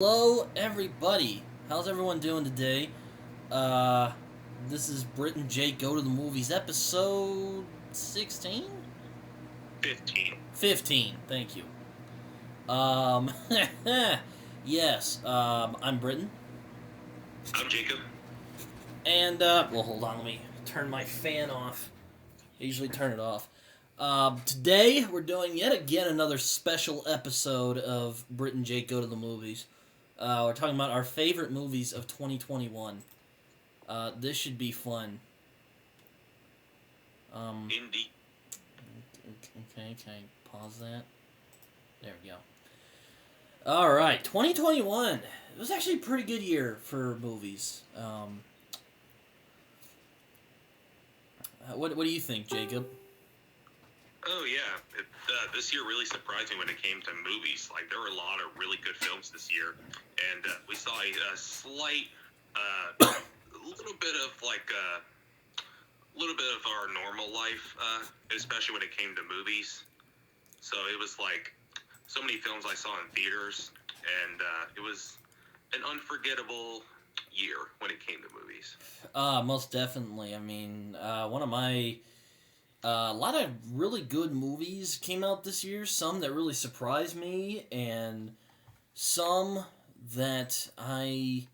Hello, everybody. How's everyone doing today? Uh, this is Brit and Jake Go to the Movies, episode 16? 15. 15, thank you. Yes, I'm Britton. I'm Jacob. And, well, hold on, let me turn my fan off. I usually turn it off. Today, we're doing yet again another special episode of Brit and Jake Go to the Movies. We're talking about our favorite movies of 2021. This should be fun. Indeed. Okay, can I pause that? There we go. Alright, 2021. It was actually a pretty good year for movies. What do you think, Jacob? Oh, yeah. This year really surprised me when it came to movies. Like, there were a lot of really good films this year. And we saw a slight, little bit of, little bit of our normal life, especially when it came to movies. So it was like so many films I saw in theaters, and it was an unforgettable year when it came to movies. Most definitely. I mean, one of my a lot of really good movies came out this year. Some that really surprised me, and some that I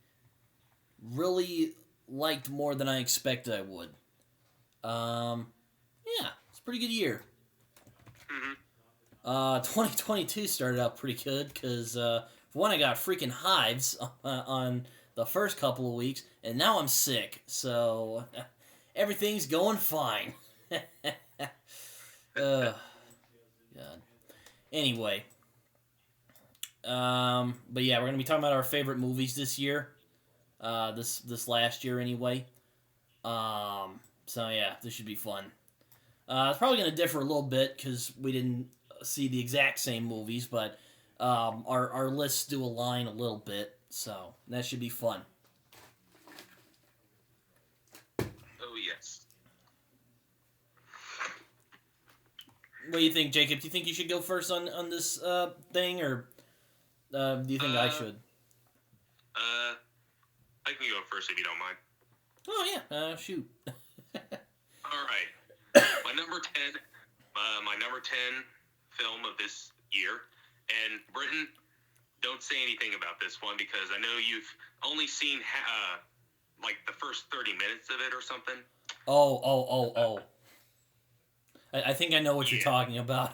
really liked more than I expected I would. Yeah, it's a pretty good year. Mm-hmm. 2022 started out pretty good because, for one, I got freaking hives on the first couple of weeks, and now I'm sick, so everything's going fine. God. Anyway, but yeah, we're gonna be talking about our favorite movies this year. This last year anyway. So yeah, this should be fun. It's probably gonna differ a little bit because we didn't see the exact same movies, but our lists do align a little bit, so that should be fun. Oh, yes. What do you think, Jacob? Do you think you should go first on this thing, or do you think I should? I can go first if you don't mind. Oh yeah, shoot. All right. My number 10 film of this year. And Britain, don't say anything about this one because I know you've only seen like the first 30 minutes of it or something. Oh. I think I know what you're talking about.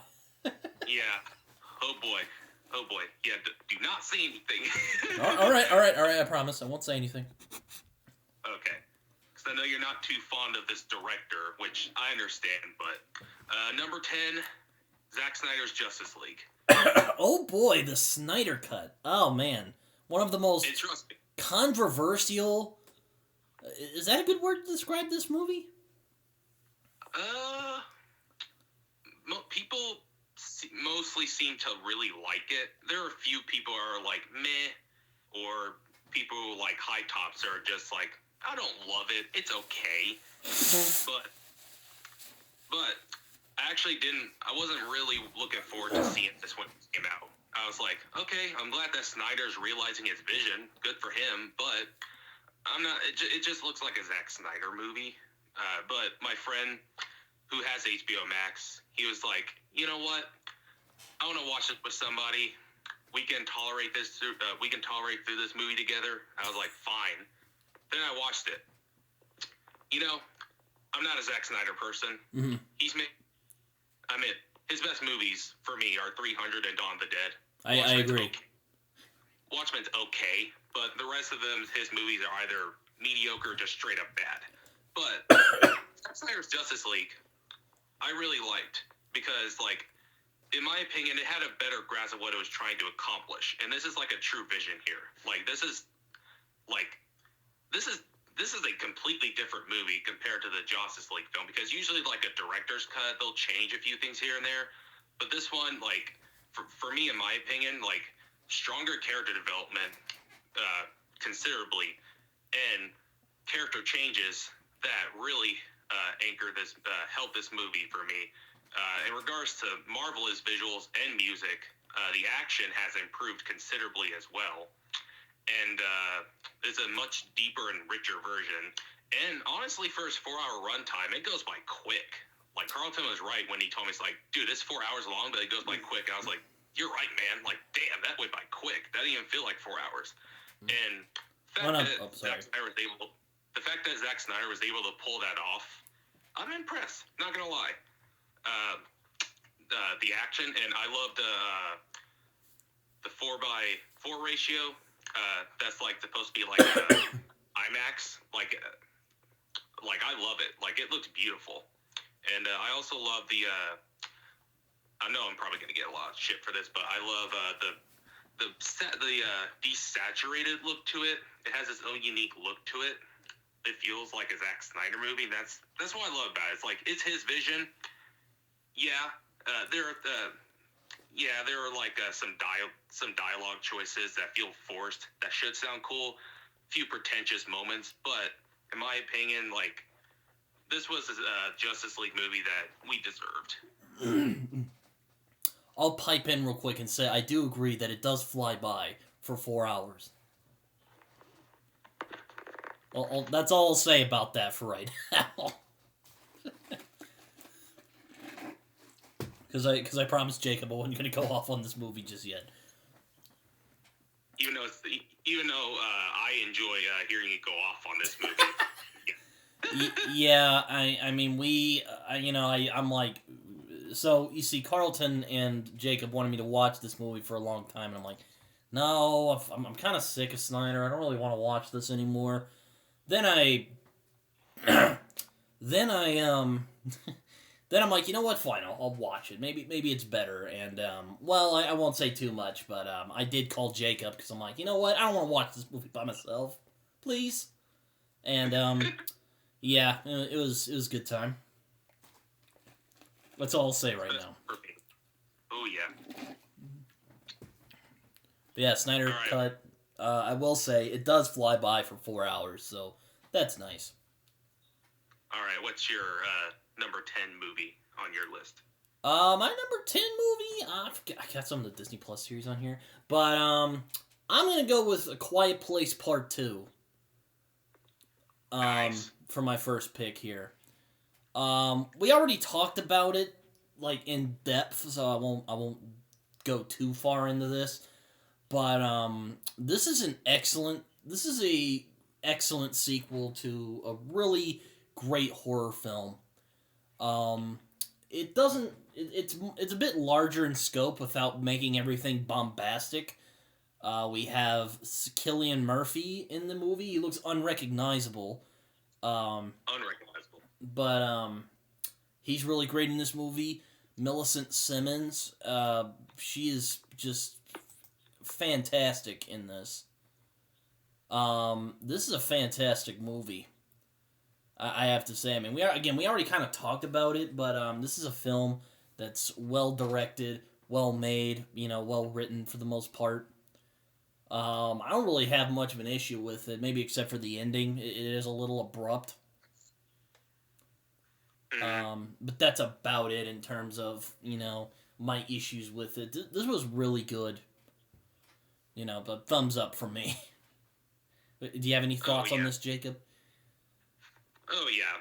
Yeah. Oh boy. Yeah, do not say anything. All right. I promise I won't say anything. Okay. Because I know you're not too fond of this director, which I understand, but number 10, Zack Snyder's Justice League. Oh boy, the Snyder Cut. Oh man. One of the most controversial. Is that a good word to describe this movie? People mostly seem to really like it. There are a few people who are like meh, or people who like high tops are just like, I don't love it. It's okay, but I actually didn't. I wasn't really looking forward to seeing this when it came out. I was like, okay, I'm glad that Snyder's realizing his vision. Good for him, but I'm not. It just looks like a Zack Snyder movie. But my friend who has HBO Max, he was like, you know what? I want to watch it with somebody. We can tolerate this. We can tolerate through this movie together. I was like, fine. Then I watched it. You know, I'm not a Zack Snyder person. Mm-hmm. His best movies for me are 300 and Dawn of the Dead. I agree. Okay. Watchmen's okay, but the rest of them, his movies are either mediocre or just straight up bad. But Zack Snyder's Justice League, I really liked because, like, in my opinion, it had a better grasp of what it was trying to accomplish, and this is like a true vision here. Like, this is a completely different movie compared to the Justice League film, because usually, like, a director's cut, they'll change a few things here and there, but this one, like, for me, in my opinion, like, stronger character development considerably, and character changes that really help this movie for me. In regards to marvelous visuals and music, the action has improved considerably as well. and it's a much deeper and richer version. And honestly, for his 4-hour runtime, it goes by quick. Like, Carlton was right when he told me, it's like, dude, it's 4 hours long, but it goes by quick. And I was like, you're right, man. Like, damn, that went by quick. That didn't even feel like 4 hours. And the fact that Zack Snyder was able to pull that off, I'm impressed. Not gonna lie. The action, and I love the 4:4 ratio. That's like supposed to be like IMAX. Like I love it. Like, it looks beautiful. And I also love the. I know I'm probably gonna get a lot of shit for this, but I love the desaturated look to it. It has its own unique look to it. It feels like a Zack Snyder movie. That's what I love about it. It's like, it's his vision. Yeah, there are like some dialogue choices that feel forced. That should sound cool. Few pretentious moments, but in my opinion, like, this was a Justice League movie that we deserved. I'll pipe in real quick and say I do agree that it does fly by for 4 hours. That's all I'll say about that for right now. Because I promised Jacob I wasn't going to go off on this movie just yet. Even though I enjoy hearing you go off on this movie. Yeah, I mean, I'm like, so you see, Carlton and Jacob wanted me to watch this movie for a long time, and I'm like, no, I'm kind of sick of Snyder. I don't really want to watch this anymore. Then then I'm like, you know what? Fine, I'll watch it. Maybe it's better. And well, I won't say too much, but I did call Jacob because I'm like, you know what? I don't want to watch this movie by myself, please. And yeah, it was a good time. That's all I'll say right now. Oh yeah. But yeah, Snyder cut. I will say it does fly by for 4 hours, so that's nice. All right, what's your number 10 movie on your list? My number 10 movie, I got some of the Disney Plus series on here, but I'm gonna go with A Quiet Place Part 2. Nice. For my first pick here. We already talked about it, like, in depth, so I won't go too far into this. But this is a excellent sequel to a really great horror film. It's a bit larger in scope without making everything bombastic. We have Cillian Murphy in the movie. He looks unrecognizable. Unrecognizable. But he's really great in this movie. Millicent Simmons, she is just fantastic in this. This is a fantastic movie. I have to say. I mean, we already kind of talked about it, but this is a film that's well directed, well made, well written for the most part. I don't really have much of an issue with it, maybe except for the ending. It is a little abrupt. But that's about it in terms of, my issues with it. This was really good. But thumbs up for me. Do you have any thoughts on this, Jacob? Oh, yeah.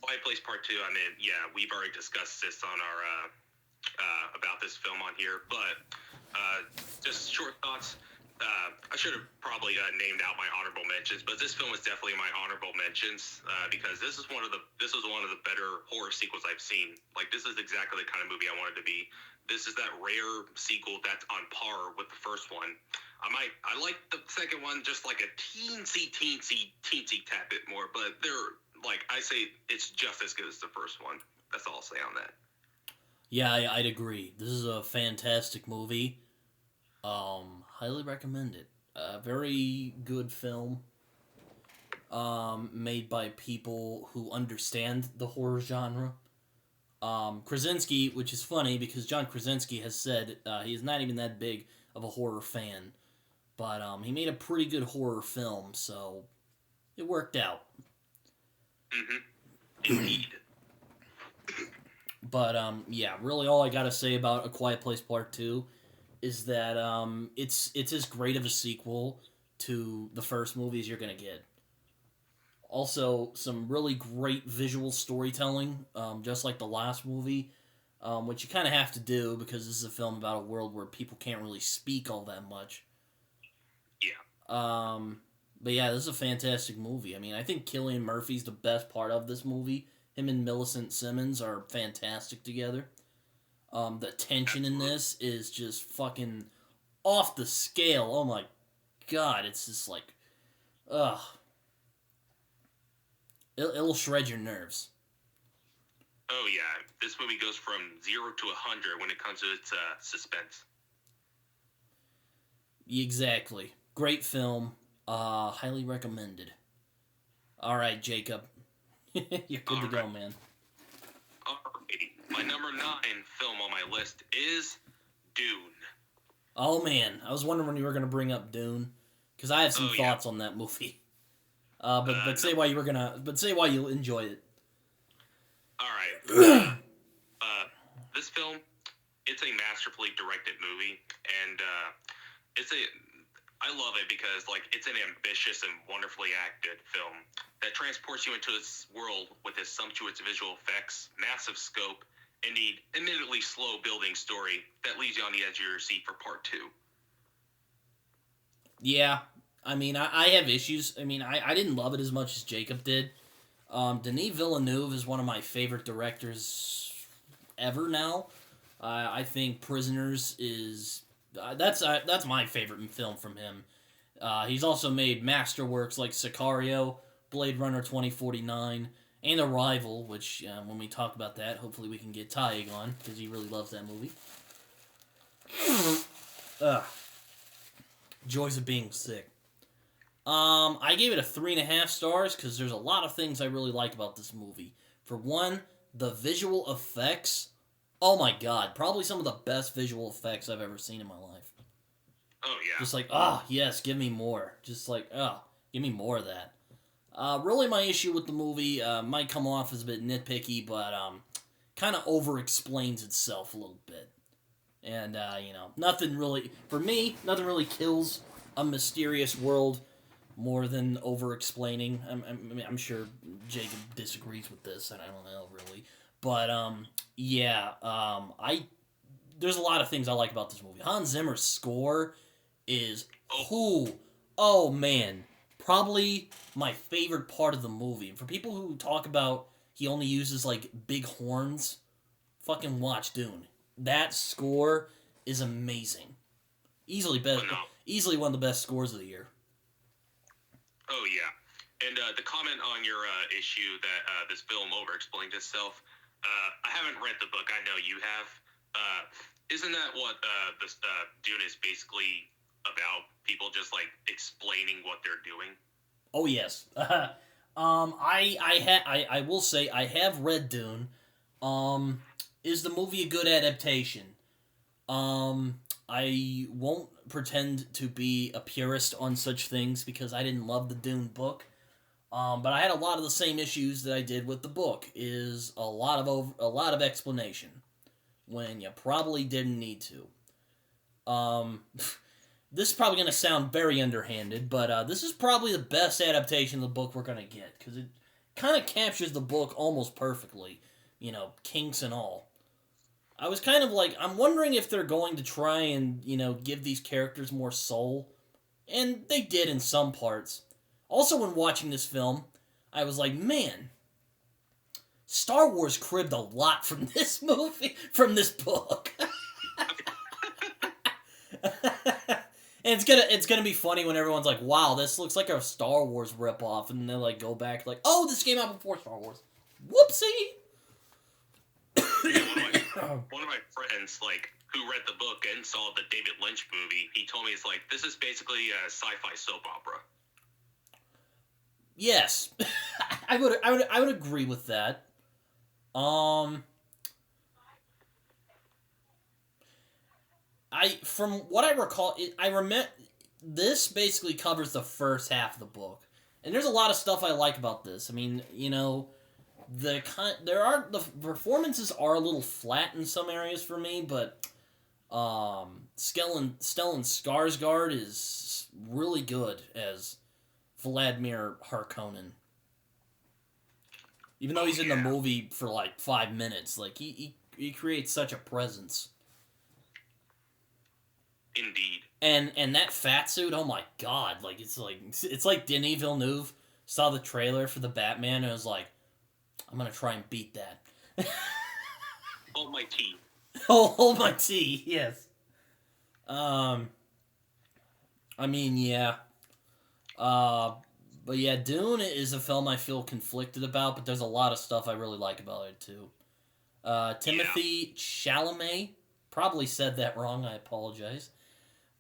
Quiet Place Part 2, I mean, yeah, we've already discussed this on our, about this film on here, but, just short thoughts. I should have probably named out my honorable mentions, but this film is definitely my honorable mentions, because this was one of the better horror sequels I've seen. Like, this is exactly the kind of movie I wanted to be. This is that rare sequel that's on par with the first one. I like the second one just like a teensy tad bit more, but they're, like, I say it's just as good as the first one. That's all I'll say on that. Yeah, I'd agree. This is a fantastic movie. Highly recommend it. Very good film. Made by people who understand the horror genre. Krasinski, which is funny because John Krasinski has said he's not even that big of a horror fan. But he made a pretty good horror film, so it worked out. Mm-hmm. Indeed. But, yeah, really all I gotta say about A Quiet Place Part 2 is that it's as great of a sequel to the first movies you're going to get. Also, some really great visual storytelling, just like the last movie, which you kind of have to do because this is a film about a world where people can't really speak all that much. Yeah. But yeah, this is a fantastic movie. I mean, I think Cillian Murphy's the best part of this movie. Him and Millicent Simmons are fantastic together. The tension in this is just fucking off the scale. Oh my god, it's just like, ugh. It'll shred your nerves. Oh yeah, this movie goes from 0 to 100 when it comes to its suspense. Exactly. Great film. Highly recommended. Alright, Jacob. You're good to go, man. Alright. My number 9 film on my list is Dune. Oh man, I was wondering when you were going to bring up Dune, because I have some thoughts on that movie. But say why you were gonna. But say why you enjoyed it. All right. This film, it's a masterfully directed movie, and I love it because like it's an ambitious and wonderfully acted film that transports you into this world with its sumptuous visual effects, massive scope, and the admittedly slow building story that leaves you on the edge of your seat for part 2. Yeah. I mean, I have issues. I mean, I didn't love it as much as Jacob did. Denis Villeneuve is one of my favorite directors ever now. I think Prisoners is... that's my favorite film from him. He's also made masterworks like Sicario, Blade Runner 2049, and Arrival, which, when we talk about that, hopefully we can get Tyig on, because he really loves that movie. Joys of being sick. I gave it a 3.5 stars because there's a lot of things I really like about this movie. For one, the visual effects. Oh my god, probably some of the best visual effects I've ever seen in my life. Oh yeah. Just like, yes, give me more. Just like, give me more of that. Really my issue with the movie might come off as a bit nitpicky, but kind of over-explains itself a little bit. And, nothing really kills a mysterious world more than over-explaining. I'm sure Jacob disagrees with this, and I don't know, really. But, there's a lot of things I like about this movie. Hans Zimmer's score is, oh man, probably my favorite part of the movie. For people who talk about he only uses, like, big horns, fucking watch Dune. That score is amazing. Easily one of the best scores of the year. Oh, yeah. And the comment on your issue that this film over-explained itself, I haven't read the book. I know you have. Isn't that what this Dune is basically about? People just, like, explaining what they're doing? Oh, yes. I will say I have read Dune. Is the movie a good adaptation? I won't pretend to be a purist on such things because I didn't love the Dune book. But I had a lot of the same issues that I did with the book. Is a lot of explanation when you probably didn't need to. This is probably going to sound very underhanded, but this is probably the best adaptation of the book we're going to get because it kind of captures the book almost perfectly. Kinks and all. I was kind of like, I'm wondering if they're going to try and, give these characters more soul. And they did in some parts. Also, when watching this film, I was like, man, Star Wars cribbed a lot from this movie, from this book. And it's gonna be funny when everyone's like, wow, this looks like a Star Wars ripoff. And they like go back like, oh, this came out before Star Wars. Whoopsie! One of my friends, like, who read the book and saw the David Lynch movie, he told me it's like, this is basically a sci-fi soap opera. Yes, I would agree with that. From what I recall, this basically covers the first half of the book, and there's a lot of stuff I like about this. I mean, the performances are a little flat in some areas for me, but Stellan Skarsgård is really good as Vladimir Harkonnen. Even though he's in the movie for like 5 minutes, like he creates such a presence. Indeed. And that fat suit, oh my god, like it's like Denis Villeneuve saw the trailer for the Batman and was like, I'm gonna try and beat that. Hold my tea. Hold my tea, yes. I mean, yeah. But yeah, Dune is a film I feel conflicted about, but there's a lot of stuff I really like about it too. Timothy Chalamet, probably said that wrong, I apologize.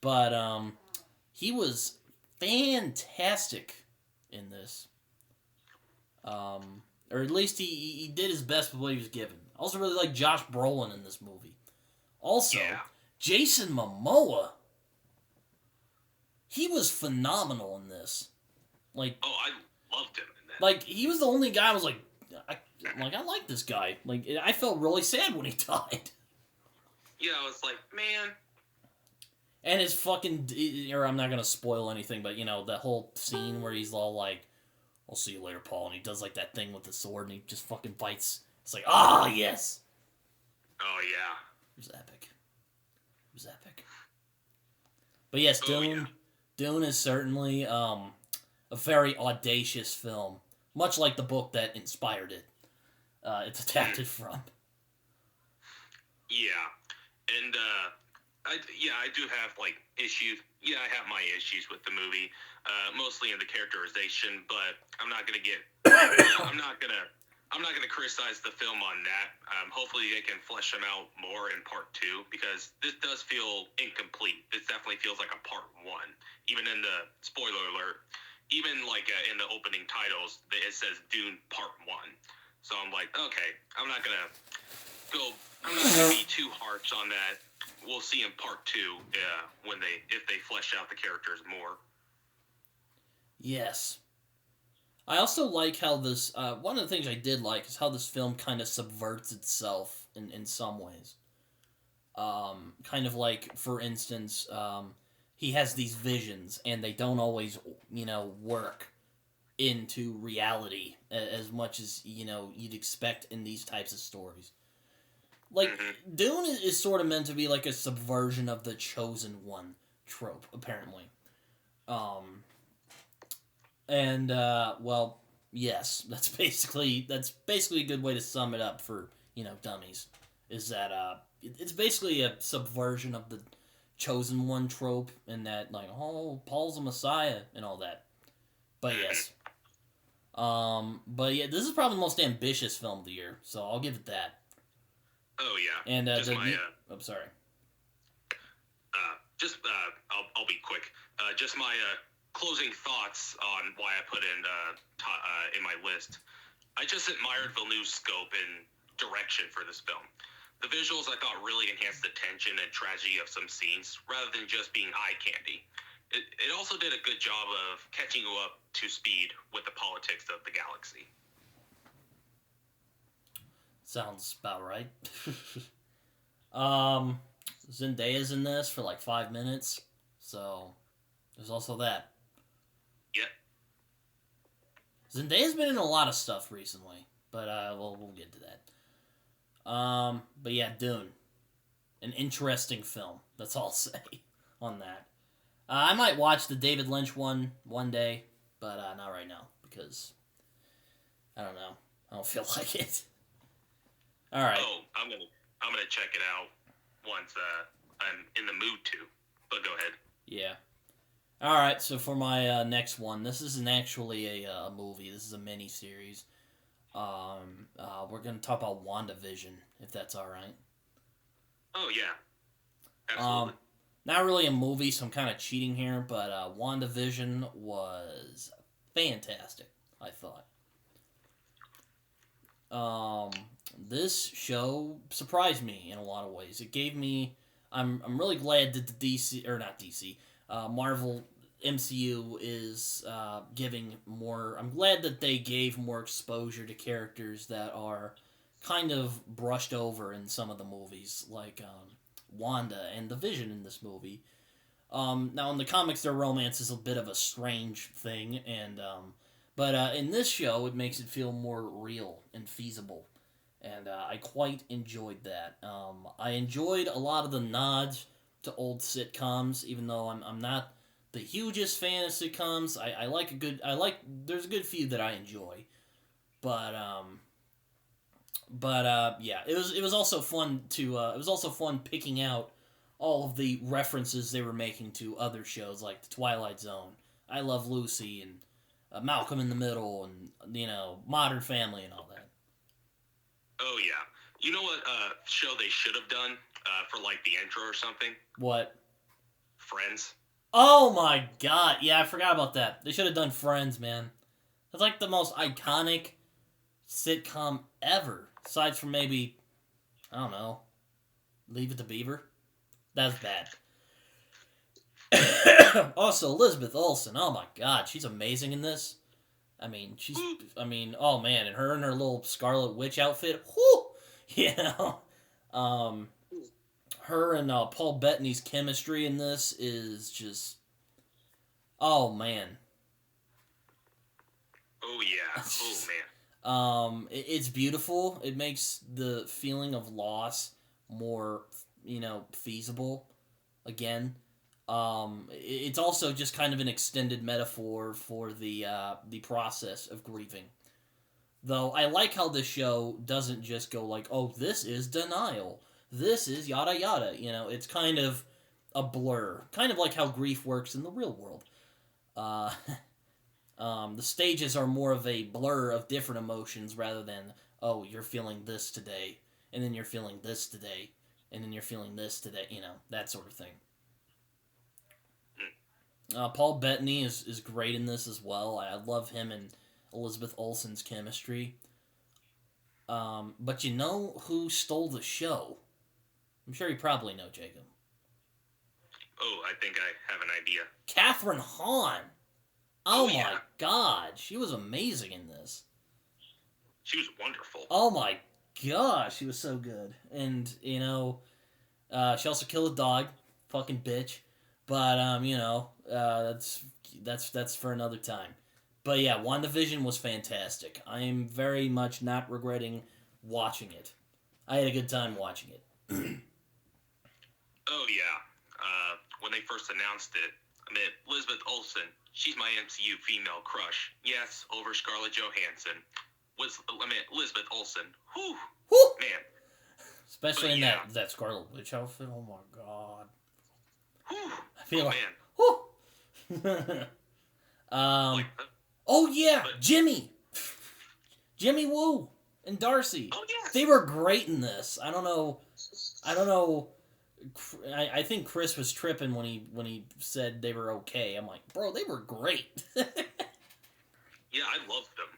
But he was fantastic in this. Or at least he did his best with what he was given. I also really like Josh Brolin in this movie. Also, Jason Momoa. He was phenomenal in this. Like, oh, I loved him in that. Like, he was the only guy I was like, I like this guy. Like, I felt really sad when he died. Yeah, I was like, man. And his fucking, or I'm not gonna spoil anything, but you know that whole scene where he's all like, "I'll see you later, Paul," and he does like that thing with the sword, and he just fucking bites. It's like, yes. Oh yeah. It was epic. It was epic. But yes, Dune is certainly a very audacious film, much like the book that inspired it. It's adapted from. Yeah, and I do have like issues. Yeah, I have my issues with the movie, mostly in the characterization. But I'm not gonna get. I'm not gonna criticize the film on that. Hopefully, they can flesh them out more in part 2 because this does feel incomplete. This definitely feels like a part 1. Even in the spoiler alert, even like in the opening titles, it says Dune Part 1. So I'm like, okay, I'm not gonna be too harsh on that. We'll see in part 2 if they flesh out the characters more. Yes. I also like how this, one of the things I did like is how this film kind of subverts itself in some ways. Kind of like, for instance, he has these visions and they don't always, work into reality as much as, you'd expect in these types of stories. Like, Dune is sort of meant to be like a subversion of the Chosen One trope, apparently. Well, yes, that's basically a good way to sum it up for, dummies. Is that, it's basically a subversion of the Chosen One trope, and that, like, oh, Paul's a messiah, and all that. But yes. But yeah, this is probably the most ambitious film of the year, so I'll give it that. Oh yeah. And I'm sorry. I'll be quick. Just my closing thoughts on why I put in my list. I just admired Villeneuve's scope and direction for this film. The visuals I thought really enhanced the tension and tragedy of some scenes, rather than just being eye candy. It also did a good job of catching you up to speed with the politics of the galaxy. Sounds about right. Zendaya's in this for like 5 minutes, so there's also that. Yep. Zendaya's been in a lot of stuff recently, but we'll get to that. But yeah, Dune, an interesting film. That's all I'll say on that. I might watch the David Lynch one day, but not right now because I don't know. I don't feel like it. All right. Oh, I'm gonna check it out once I'm in the mood to. But go ahead. Yeah. All right. So for my next one, this isn't actually a movie. This is a mini series. We're gonna talk about Wanda Vision, if that's all right. Oh yeah. Absolutely. Not really a movie, so I'm kind of cheating here, but Wanda Vision was fantastic, I thought. This show surprised me in a lot of ways. It gave me... I'm really glad that Marvel MCU is giving more... I'm glad that they gave more exposure to characters that are kind of brushed over in some of the movies, like Wanda and the Vision in this movie. Now in the comics, their romance is a bit of a strange thing, but in this show, it makes it feel more real and feasible, and I quite enjoyed that. I enjoyed a lot of the nods to old sitcoms, even though I'm not the hugest fan of sitcoms. There's a good few that I enjoy, but yeah, it was also fun picking out all of the references they were making to other shows like The Twilight Zone, I Love Lucy, and Malcolm in the Middle, and Modern Family and all that. Oh yeah, you know what show they should have done for like the intro or something? What? Friends. Oh my god, yeah, I forgot about that. They should have done Friends, man. That's like the most iconic sitcom ever, aside from maybe, I don't know, Leave It to Beaver. That's bad. Also, Elizabeth Olsen, oh my god, she's amazing in this. Oh man, and her little Scarlet Witch outfit, whoo! Her and Paul Bettany's chemistry in this is just, oh man. Oh yeah, oh man. It's beautiful. It makes the feeling of loss more, feasible again. It's also just kind of an extended metaphor for the process of grieving. Though I like how this show doesn't just go like, oh, this is denial, this is yada yada. It's kind of a blur, kind of like how grief works in the real world. The stages are more of a blur of different emotions rather than, oh, you're feeling this today, and then you're feeling this today, and then you're feeling this today, that sort of thing. Paul Bettany is great in this as well. I love him and Elizabeth Olsen's chemistry. But you know who stole the show? I'm sure you probably know, Jacob. Oh, I think I have an idea. Catherine Hahn! Oh my god, she was amazing in this. She was wonderful. Oh my gosh, she was so good. And, she also killed a dog. Fucking bitch. But, that's for another time. But yeah, Wanda Vision was fantastic. I am very much not regretting watching it. I had a good time watching it. Oh yeah. When they first announced it, Elizabeth Olsen, she's my MCU female crush. Yes, over Scarlett Johansson. Elizabeth Olsen. Whew. Whew. Man. Especially in that Scarlet Witch outfit. Oh my god. Whew. I feel man. Oh yeah, Jimmy Woo and Darcy. Oh yes. They were great in this. I don't know. I think Chris was tripping when he said they were okay. I'm like, bro, they were great. Yeah, I loved them.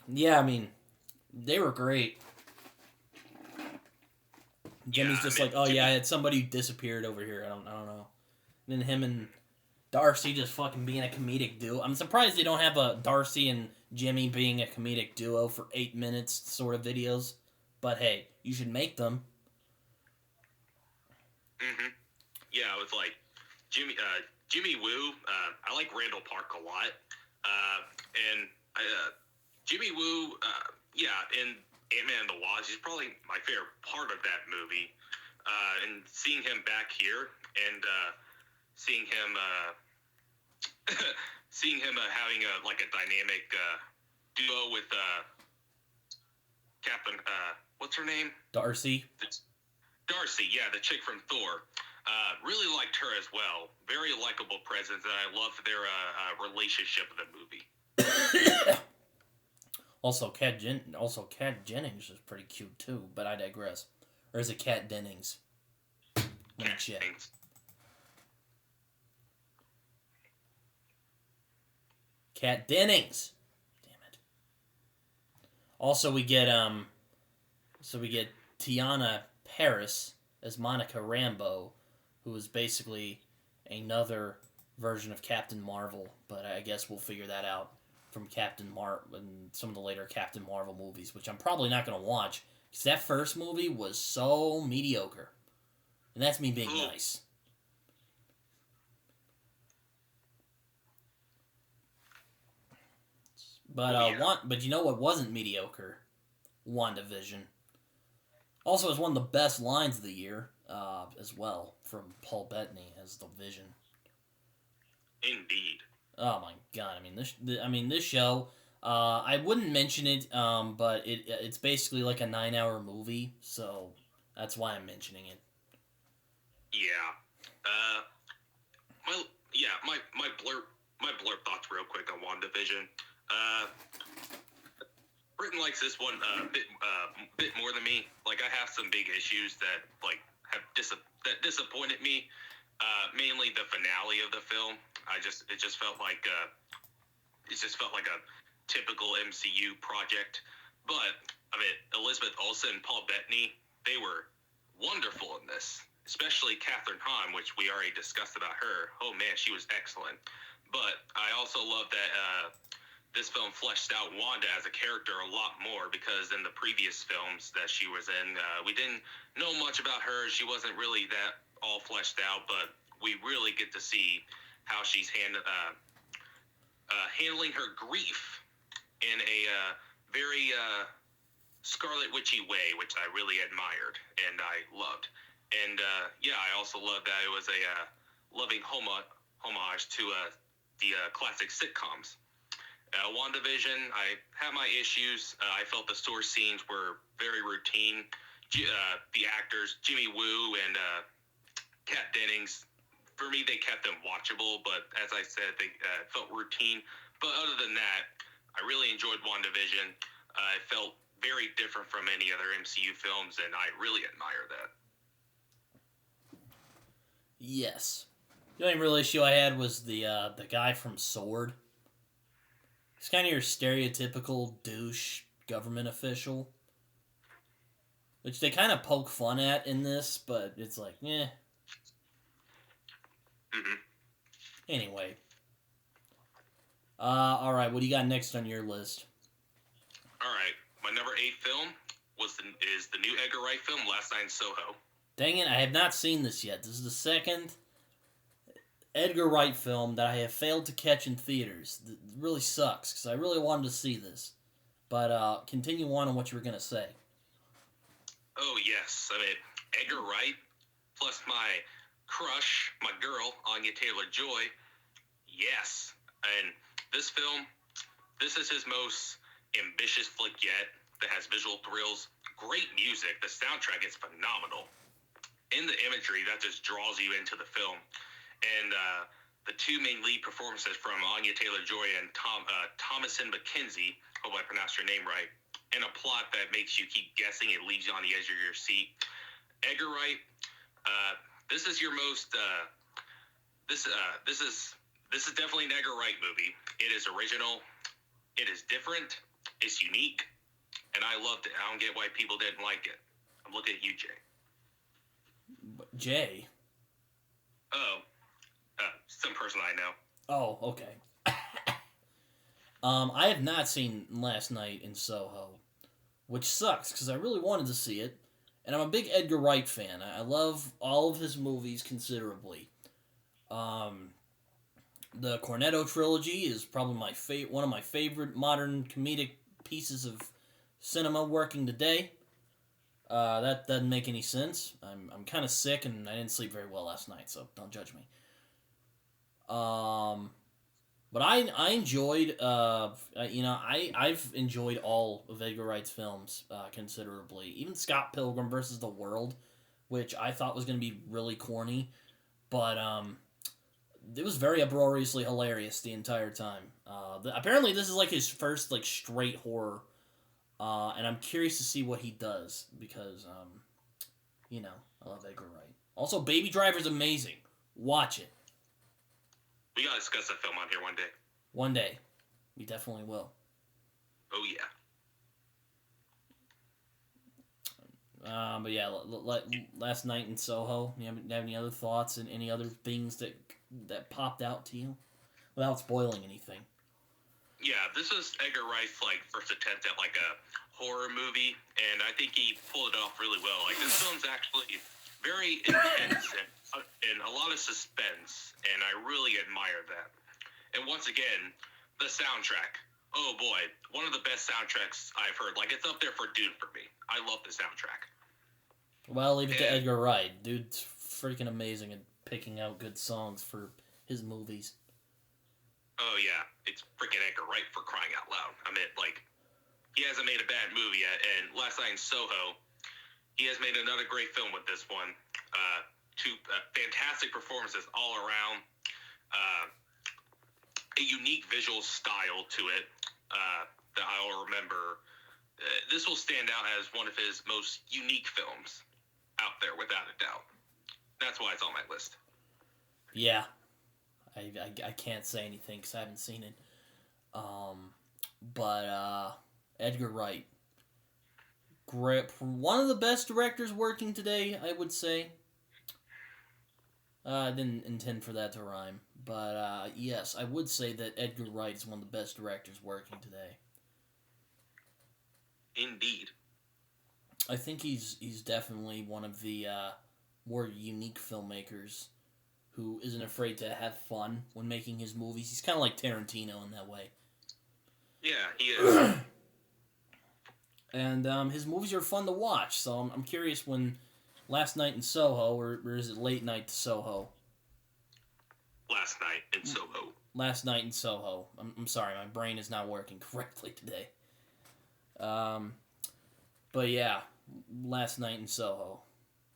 Yeah, they were great. Jimmy's I had somebody who disappeared over here. I don't know. And then him and Darcy just fucking being a comedic duo. I'm surprised they don't have a Darcy and Jimmy being a comedic duo for 8 minutes sort of videos. But hey, you should make them. Mm-hmm. Yeah, it was like Jimmy Woo. I like Randall Park a lot. And Jimmy Woo, in Ant-Man and the Wasp, he's probably my favorite part of that movie. And seeing him back here and seeing him having a dynamic duo with Captain, what's her name? Darcy. Darcy, yeah, the chick from Thor. Really liked her as well. Very likable presence, and I loved their relationship in the movie. Also, Kat Jennings is pretty cute too, but I digress. Or is it Kat Dennings? Kat Dennings. Kat Dennings. Damn it. Also, we get Tiana Paris as Monica Rambeau, who is basically another version of Captain Marvel, but I guess we'll figure that out from Captain Marvel and some of the later Captain Marvel movies, which I'm probably not going to watch Because that first movie was so mediocre. And that's me being Ooh. nice. But but you know what wasn't mediocre? Wanda Vision. Also, it's one of the best lines of the year, as well, from Paul Bettany as the Vision. Indeed. Oh my god! This show. I wouldn't mention it, but it's basically like a 9-hour movie, so that's why I'm mentioning it. Yeah. My blurb thoughts real quick on WandaVision. Britton likes this one a bit more than me. Like, I have some big issues that that disappointed me. Mainly the finale of the film. It just felt like a typical MCU project. But I mean, Elizabeth Olsen and Paul Bettany, they were wonderful in this. Especially Katherine Hahn, which we already discussed about her. Oh man, she was excellent. But I also love that this film fleshed out Wanda as a character a lot more, because in the previous films that she was in, we didn't know much about her. She wasn't really that all fleshed out, but we really get to see how she's handling her grief in a very Scarlet Witchy way, which I really admired and I loved. And I also love that it was a loving homage to the classic sitcoms. WandaVision, I have my issues. I felt the source scenes were very routine. The actors, Jimmy Woo and Kat Dennings, for me, they kept them watchable, but as I said, they felt routine. But other than that, I really enjoyed WandaVision. It felt very different from any other MCU films, and I really admire that. Yes. The only real issue I had was the guy from Sword. He's kind of your stereotypical douche government official, which they kind of poke fun at in this, but it's like, eh. Mm-hmm. Anyway. Alright, what do you got next on your list? Alright, my number 8 film is the new Edgar Wright film, Last Night in Soho. Dang it, I have not seen this yet. This is the second Edgar Wright film that I have failed to catch in theaters. It really sucks, because I really wanted to see this. But continue on what you were going to say. Oh, yes. I mean, Edgar Wright, plus my crush, my girl, Anya Taylor-Joy. Yes. And this film, this is his most ambitious flick yet that has visual thrills, great music. The soundtrack is phenomenal. In the imagery, that just draws you into the film. And the two main lead performances from Anya Taylor-Joy and Thomasin McKenzie, hope I pronounced your name right, and a plot that makes you keep guessing, it leaves you on the edge of your seat. Edgar Wright, this is your most this is definitely an Edgar Wright movie. It is original, it is different, it's unique, and I loved it. I don't get why people didn't like it. I'm looking at you, Jay. Jay? Oh, some person I know. Oh, okay. I have not seen Last Night in Soho, which sucks, because I really wanted to see it, and I'm a big Edgar Wright fan. I love all of his movies considerably. The Cornetto Trilogy is probably one of my favorite modern comedic pieces of cinema working today. That doesn't make any sense. I'm kind of sick and I didn't sleep very well last night, so don't judge me. But I enjoyed, I've enjoyed all of Edgar Wright's films considerably. Even Scott Pilgrim vs. the World, which I thought was going to be really corny, but it was very uproariously hilarious the entire time. Apparently this is like his first like straight horror. And I'm curious to see what he does, because, I love Edgar Wright. Also, Baby Driver's amazing. Watch it. We gotta discuss that film on here one day. One day. We definitely will. Oh, yeah. But yeah, Last Night in Soho, you have any other thoughts and any other things that popped out to you? Without spoiling anything. Yeah, this was Edgar Wright's like first attempt at like a horror movie, and I think he pulled it off really well. Like this film's actually very intense and a lot of suspense, and I really admire that. And once again, the soundtrack. Oh boy, one of the best soundtracks I've heard. Like it's up there for Dune for me. I love the soundtrack. Well, leave it to Edgar Wright. Dude's freaking amazing at picking out good songs for his movies. Oh yeah, it's freaking Edgar Wright for crying out loud. I mean, like, he hasn't made a bad movie yet, and Last Night in Soho, he has made another great film with this one. Two fantastic performances all around. A unique visual style to it that I'll remember. This will stand out as one of his most unique films out there, without a doubt. That's why it's on my list. Yeah. I can't say anything because I haven't seen it. But Edgar Wright. Great, one of the best directors working today, I would say. I didn't intend for that to rhyme. But yes, I would say that Edgar Wright is one of the best directors working today. Indeed. I think he's definitely one of the more unique filmmakers who isn't afraid to have fun when making his movies. He's kind of like Tarantino in that way. Yeah, he is. And his movies are fun to watch, so I'm curious when Last Night in Soho, or is it Late Night to Soho? Last Night in Soho. Last Night in Soho. I'm sorry, my brain is not working correctly today. But yeah, Last Night in Soho.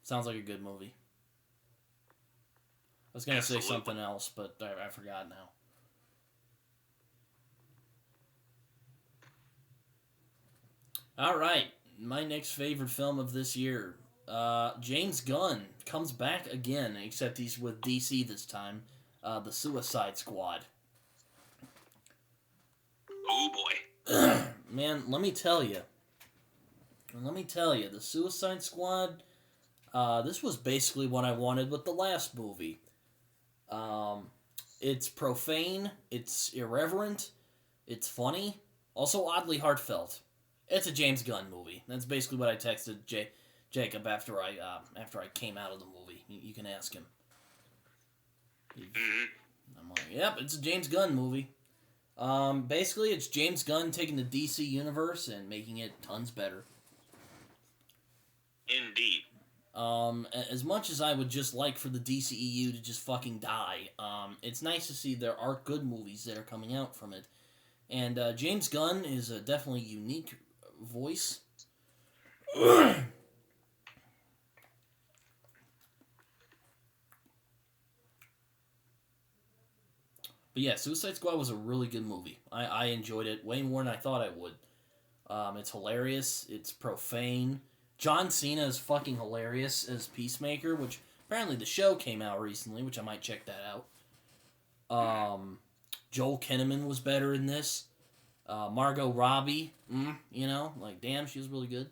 Sounds like a good movie. I was going to say something else, but I forgot now. All right, my next favorite film of this year. James Gunn comes back again, except he's with DC this time. The Suicide Squad. Oh boy. Man, let me tell you, the Suicide Squad, this was basically what I wanted with the last movie. It's profane, it's irreverent, it's funny, also oddly heartfelt. It's a James Gunn movie. That's basically what I texted Jacob after I came out of the movie. You can ask him. I'm like, yep, it's a James Gunn movie. Basically, it's James Gunn taking the DC universe and making it tons better. Indeed. As much as I would just like for the DCEU to just fucking die, it's nice to see there are good movies that are coming out from it. And James Gunn is a definitely unique voice. But yeah, Suicide Squad was a really good movie. I enjoyed it way more than I thought I would. It's hilarious. It's profane. John Cena is fucking hilarious as Peacemaker, which apparently the show came out recently, which I might check that out. Joel Kinnaman was better in this. Margot Robbie, damn, she was really good.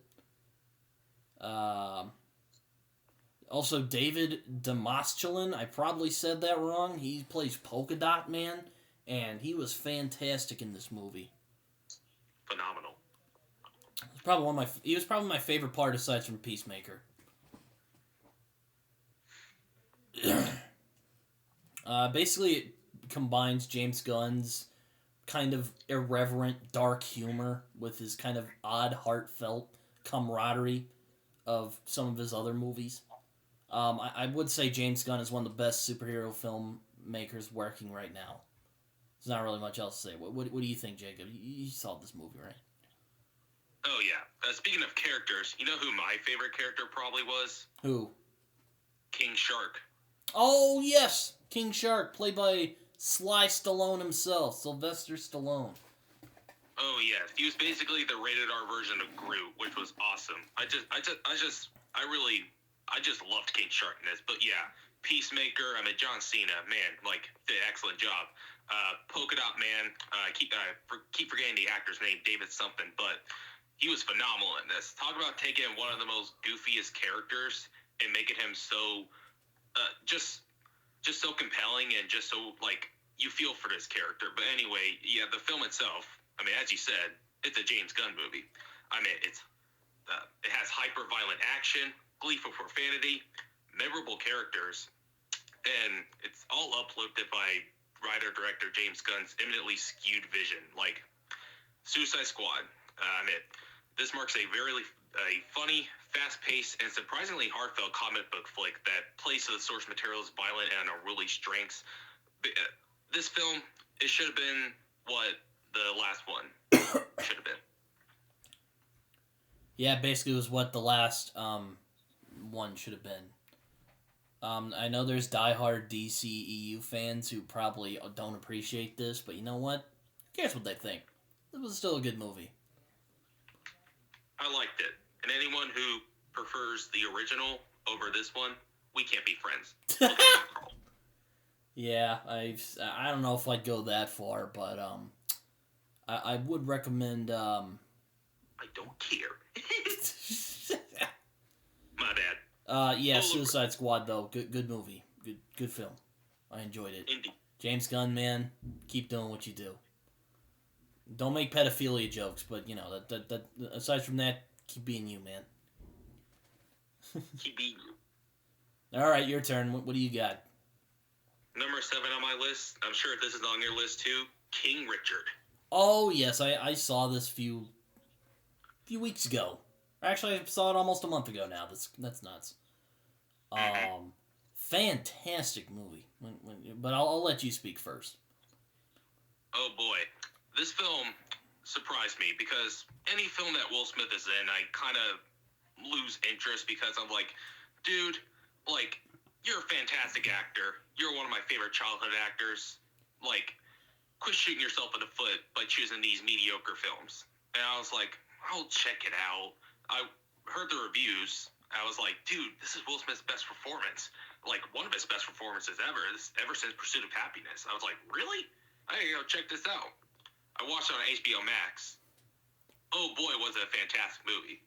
Also, David Dastmalchian, I probably said that wrong. He plays Polka Dot Man, and he was fantastic in this movie. Phenomenal. He was probably my favorite part aside from Peacemaker. Basically, it combines James Gunn's kind of irreverent, dark humor with his kind of odd, heartfelt camaraderie of some of his other movies. I would say James Gunn is one of the best superhero filmmakers working right now. There's not really much else to say. What do you think, Jacob? You saw this movie, right? Oh, yeah. Speaking of characters, you know who my favorite character probably was? Who? King Shark. Oh, yes! King Shark, played by Sly Stallone himself, Sylvester Stallone. Oh, yeah. He was basically the rated R version of Groot, which was awesome. I just loved King Shark in this. But yeah, Peacemaker, John Cena, man, did an excellent job. Polka Dot Man, keep forgetting the actor's name, David something, but he was phenomenal in this. Talk about taking one of the most goofiest characters and making him so, just so compelling and just so, you feel for this character. But anyway, yeah, the film itself, I mean, as you said, it's a James Gunn movie. I mean, it has hyper-violent action, gleeful profanity, memorable characters, and it's all uplifted by writer-director James Gunn's eminently skewed vision. Like, Suicide Squad, I mean, this marks a funny, fast-paced, and surprisingly heartfelt comic book flick that plays to the source material's violent and unruly strengths. This film, it should have been what the last one should have been. Yeah, basically it was what the last one should have been. I know there's diehard DCEU fans who probably don't appreciate this, but you know what? Who cares what they think? It was still a good movie. I liked it. And anyone who prefers the original over this one, we can't be friends. Yeah, I don't know if I'd go that far, but I would recommend. I don't care. My bad. Yeah, Suicide Squad though, good movie, good film. I enjoyed it. Indeed. James Gunn, man, keep doing what you do. Don't make pedophilia jokes, but you know that aside from that, keep being you, man. Keep being you. All right, your turn. What do you got? Number 7 on my list. I'm sure this is on your list too. King Richard. Oh yes, I saw this few weeks ago. Actually, I saw it almost a month ago now. That's nuts. Fantastic movie. But I'll let you speak first. Oh boy, this film surprised me because any film that Will Smith is in, I kind of lose interest because I'm like, dude, like, you're a fantastic actor. You're one of my favorite childhood actors. Like, quit shooting yourself in the foot by choosing these mediocre films. And I was like, I'll check it out. I heard the reviews. I was like, dude, this is Will Smith's best performance. Like, one of his best performances ever since Pursuit of Happiness. I was like, really? I gotta go check this out. I watched it on HBO Max. Oh boy, was it a fantastic movie.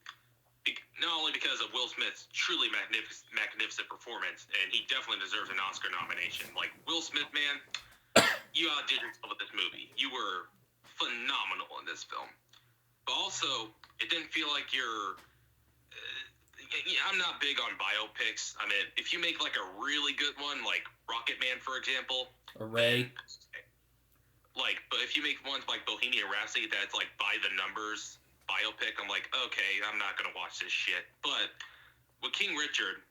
Not only because of Will Smith's truly magnificent performance, and he definitely deserves an Oscar nomination. Like, Will Smith, man, you outdid yourself with this movie. You were phenomenal in this film. But also, it didn't feel like you're... I'm not big on biopics. I mean, if you make, like, a really good one, like Rocket Man, for example... Or Ray. But if you make ones like Bohemian Rhapsody that's, like, by the numbers... biopic, I'm like, okay, I'm not gonna watch this shit. But with King Richard,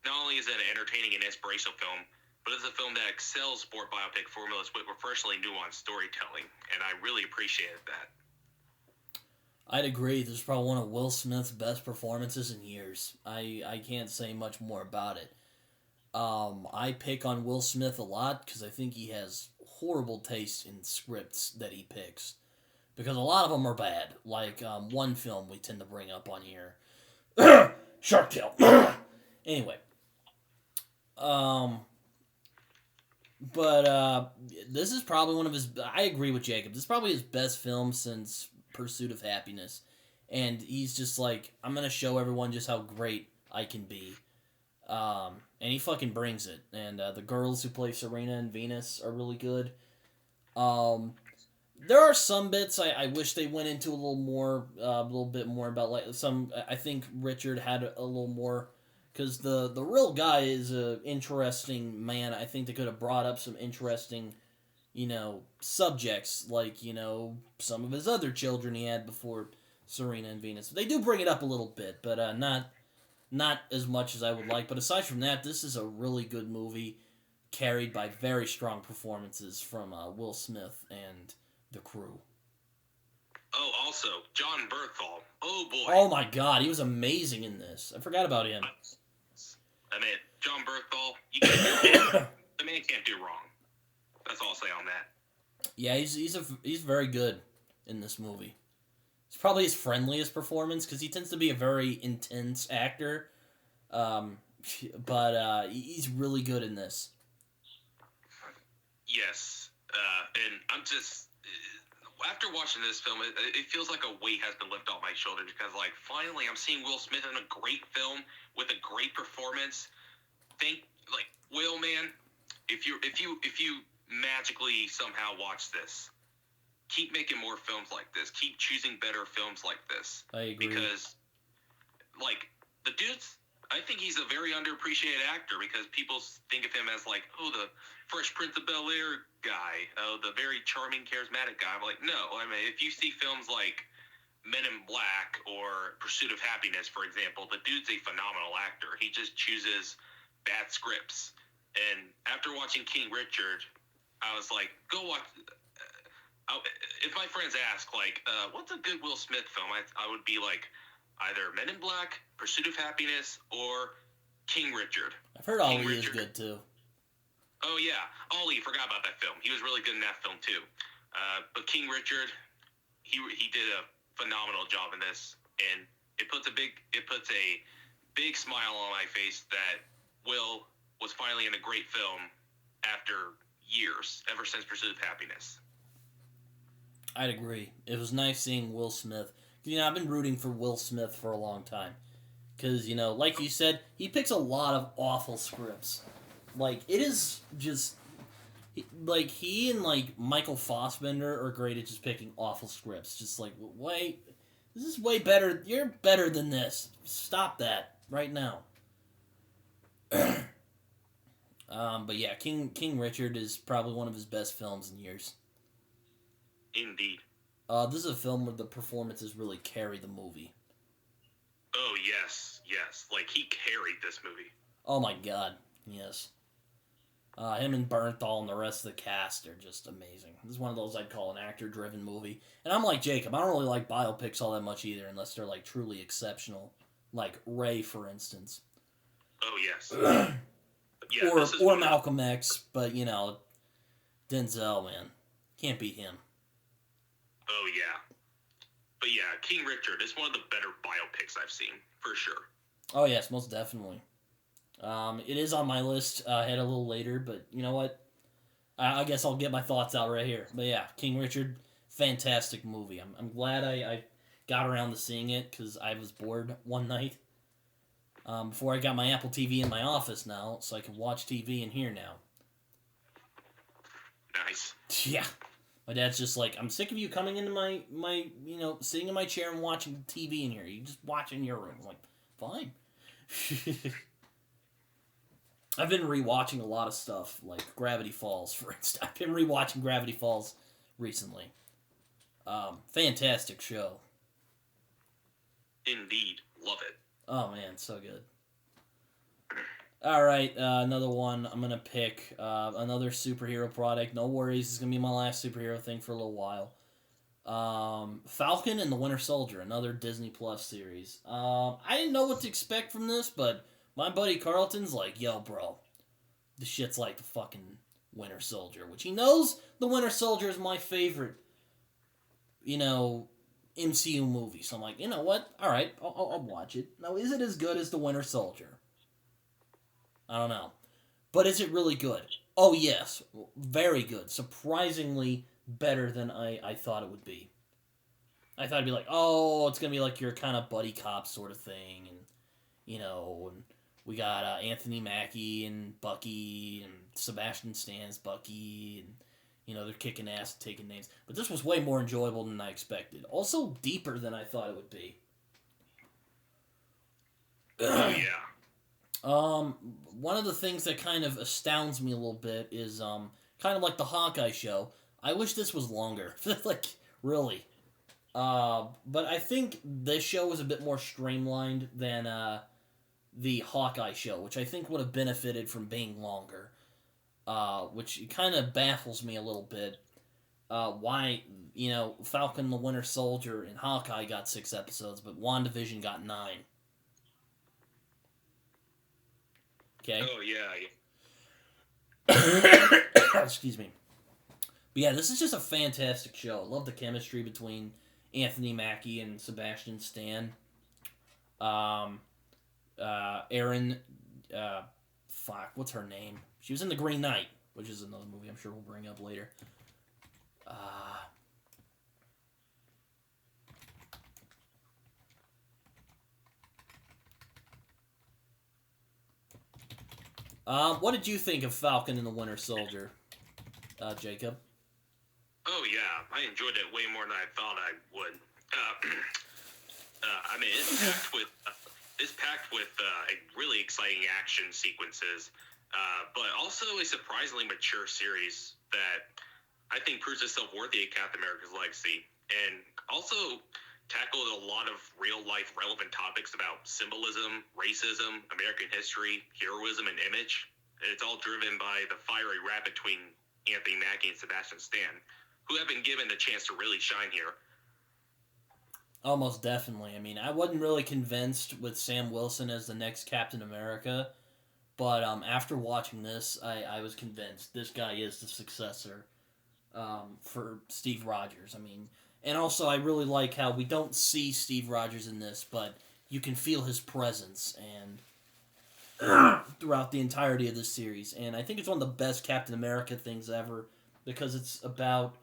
not only is it an entertaining and inspirational film, but it's a film that excels sport biopic formulas with refreshingly nuanced storytelling, and I really appreciated that. I'd agree. This is probably one of Will Smith's best performances in years. I can't say much more about it. I pick on Will Smith a lot because I think he has horrible taste in scripts that he picks. Because a lot of them are bad. Like, one film we tend to bring up on here. Shark Tale. Anyway. But this is probably one of his... I agree with Jacob. This is probably his best film since Pursuit of Happiness. And he's just like, I'm going to show everyone just how great I can be. And he fucking brings it. And the girls who play Serena and Venus are really good. There are some bits I wish they went into a little bit more about, like, some... I think Richard had a little more... Because the real guy is an interesting man. I think they could have brought up some interesting, subjects. Like, some of his other children he had before Serena and Venus. They do bring it up a little bit, but not as much as I would like. But aside from that, this is a really good movie, carried by very strong performances from Will Smith and the crew. Oh, also, John Bernthal. Oh, boy. Oh, my God. He was amazing in this. I forgot about him. I mean, John Bernthal, you can't do wrong. The man can't do wrong. That's all I'll say on that. Yeah, he's very good in this movie. It's probably his friendliest performance, because he tends to be a very intense actor. But he's really good in this. Yes. And I'm just... After watching this film, it feels like a weight has been lifted off my shoulders because, like, finally I'm seeing Will Smith in a great film with a great performance. Will, man, if you magically somehow watch this. Keep making more films like this. Keep choosing better films like this. I agree. Because, like, the dude's, I think he's a very underappreciated actor because people think of him as, like, oh, the Fresh Prince of Bel-Air guy, oh, the very charming, charismatic guy. I'm like, no. I mean, if you see films like Men in Black or Pursuit of Happiness, for example, the dude's a phenomenal actor. He just chooses bad scripts. And after watching King Richard, I was like, go watch. If my friends ask, like, what's a good Will Smith film, I would be like, either Men in Black, Pursuit of Happiness, or King Richard. I've heard Ollie is good, too. Oh, yeah. Ollie, forgot about that film. He was really good in that film, too. But King Richard, he did a phenomenal job in this, and it puts a big smile on my face that Will was finally in a great film after years, ever since Pursuit of Happiness. I'd agree. It was nice seeing Will Smith. You know, I've been rooting for Will Smith for a long time. Because, you know, like you said, he picks a lot of awful scripts. Like, it is just... Like, he and, like, Michael Fassbender are great at just picking awful scripts. Just like, wait, this is way better. You're better than this. Stop that right now. But yeah, King Richard is probably one of his best films in years. Indeed. This is a film where the performances really carry the movie. Oh, yes. Like, he carried this movie. Oh my god, yes. Him and Bernthal and the rest of the cast are just amazing. This is one of those I'd call an actor-driven movie. And I'm like Jacob, I don't really like biopics all that much either, unless they're, like, truly exceptional. Like Ray, for instance. Oh, yes. or Malcolm X, but, you know, Denzel, man. Can't beat him. Oh, yeah. But yeah, King Richard is one of the better biopics I've seen, for sure. Oh, yes, most definitely. It is on my list. I had a little later, but you know what? I guess I'll get my thoughts out right here. But yeah, King Richard, fantastic movie. I'm glad I got around to seeing it because I was bored one night. Before I got my Apple TV in my office now, so I can watch TV in here now. Nice. Yeah. My dad's just like, I'm sick of you coming into my you know, sitting in my chair and watching TV in here. You just watch in your room. I'm like, fine. I've been rewatching a lot of stuff, like Gravity Falls, for instance. I've been rewatching Gravity Falls recently. Fantastic show. Indeed. Love it. Oh, man, so good. Alright, another one. I'm going to pick another superhero product. No worries, this is going to be my last superhero thing for a little while. Falcon and the Winter Soldier, another Disney Plus series. I didn't know what to expect from this, but my buddy Carlton's like, yo, bro, the shit's like the fucking Winter Soldier, which he knows the Winter Soldier is my favorite, you know, MCU movie. So I'm like, you know what? Alright, I'll watch it. Now, is it as good as the Winter Soldier? I don't know. But is it really good? Oh, yes. Very good. Surprisingly better than I thought it would be. I thought it'd be like, oh, it's going to be like your kind of buddy cop sort of thing. And, you know, and we got Anthony Mackie and Bucky and Sebastian Stan's Bucky. And, you know, they're kicking ass and taking names. But this was way more enjoyable than I expected. Also deeper than I thought it would be. Oh, yeah. One of the things that kind of astounds me a little bit is, kind of like the Hawkeye show. I wish this was longer. Like, really. But I think this show was a bit more streamlined than, the Hawkeye show, which I think would have benefited from being longer. Which kind of baffles me a little bit. Why, you know, Falcon the Winter Soldier and Hawkeye got 6 episodes, but Wanda Vision got 9. Okay. Oh, yeah. Excuse me. But yeah, this is just a fantastic show. I love the chemistry between Anthony Mackie and Sebastian Stan. Erin, what's her name? She was in The Green Knight, which is another movie I'm sure we'll bring up later. What did you think of Falcon and the Winter Soldier? Jacob? Oh yeah, I enjoyed it way more than I thought I would. I mean, it's packed with really exciting action sequences, but also a surprisingly mature series that I think proves itself worthy of Captain America's legacy, and also tackled a lot of real-life relevant topics about symbolism, racism, American history, heroism, and image. It's all driven by the fiery rap between Anthony Mackie and Sebastian Stan, who have been given the chance to really shine here. Almost definitely. I mean, I wasn't really convinced with Sam Wilson as the next Captain America, but after watching this, I was convinced this guy is the successor for Steve Rogers. I mean, and also I really like how we don't see Steve Rogers in this, but you can feel his presence and throughout the entirety of this series. And I think it's one of the best Captain America things ever because it's about,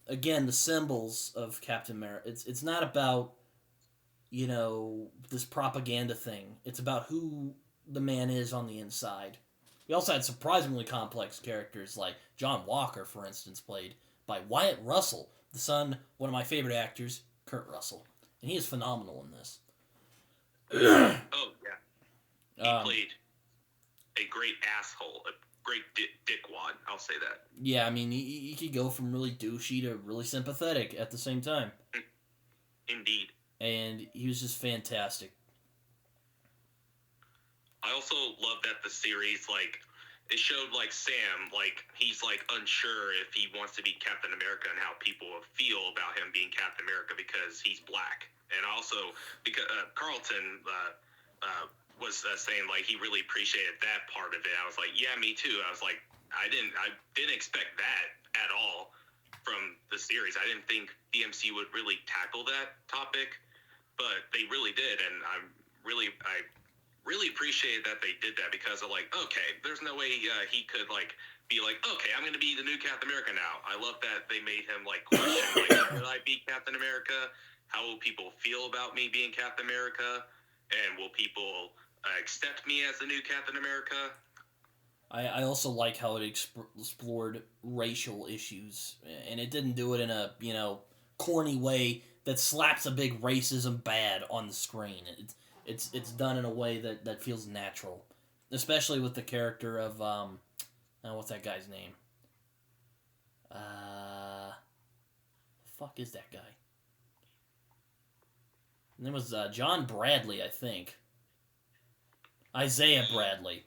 again, the symbols of Captain America. It's not about, this propaganda thing. It's about who the man is on the inside. We also had surprisingly complex characters like John Walker, for instance, played by Wyatt Russell, the son, one of my favorite actors, Kurt Russell. And he is phenomenal in this. Oh, yeah. He played a great asshole, a great dickwad, I'll say that. Yeah, I mean, he could go from really douchey to really sympathetic at the same time. Indeed. And he was just fantastic. I also love that the series, it showed, Sam, he's, unsure if he wants to be Captain America and how people feel about him being Captain America because he's black. And also, because Carlton was saying, he really appreciated that part of it. I was like, yeah, me too. I was like, I didn't expect that at all from the series. I didn't think DMC would really tackle that topic, but they really did, and I really appreciated that they did that because of okay, there's no way he could be okay, I'm gonna be the new Captain America now. I love that they made him question should I be Captain America? How will people feel about me being Captain America? And will people accept me as the new Captain America? I also like how it explored racial issues, and it didn't do it in a corny way that slaps a big racism bad on the screen. It's done in a way that feels natural, especially with the character of what's that guy's name? The fuck is that guy? His name was John Bradley, I think. Isaiah Bradley.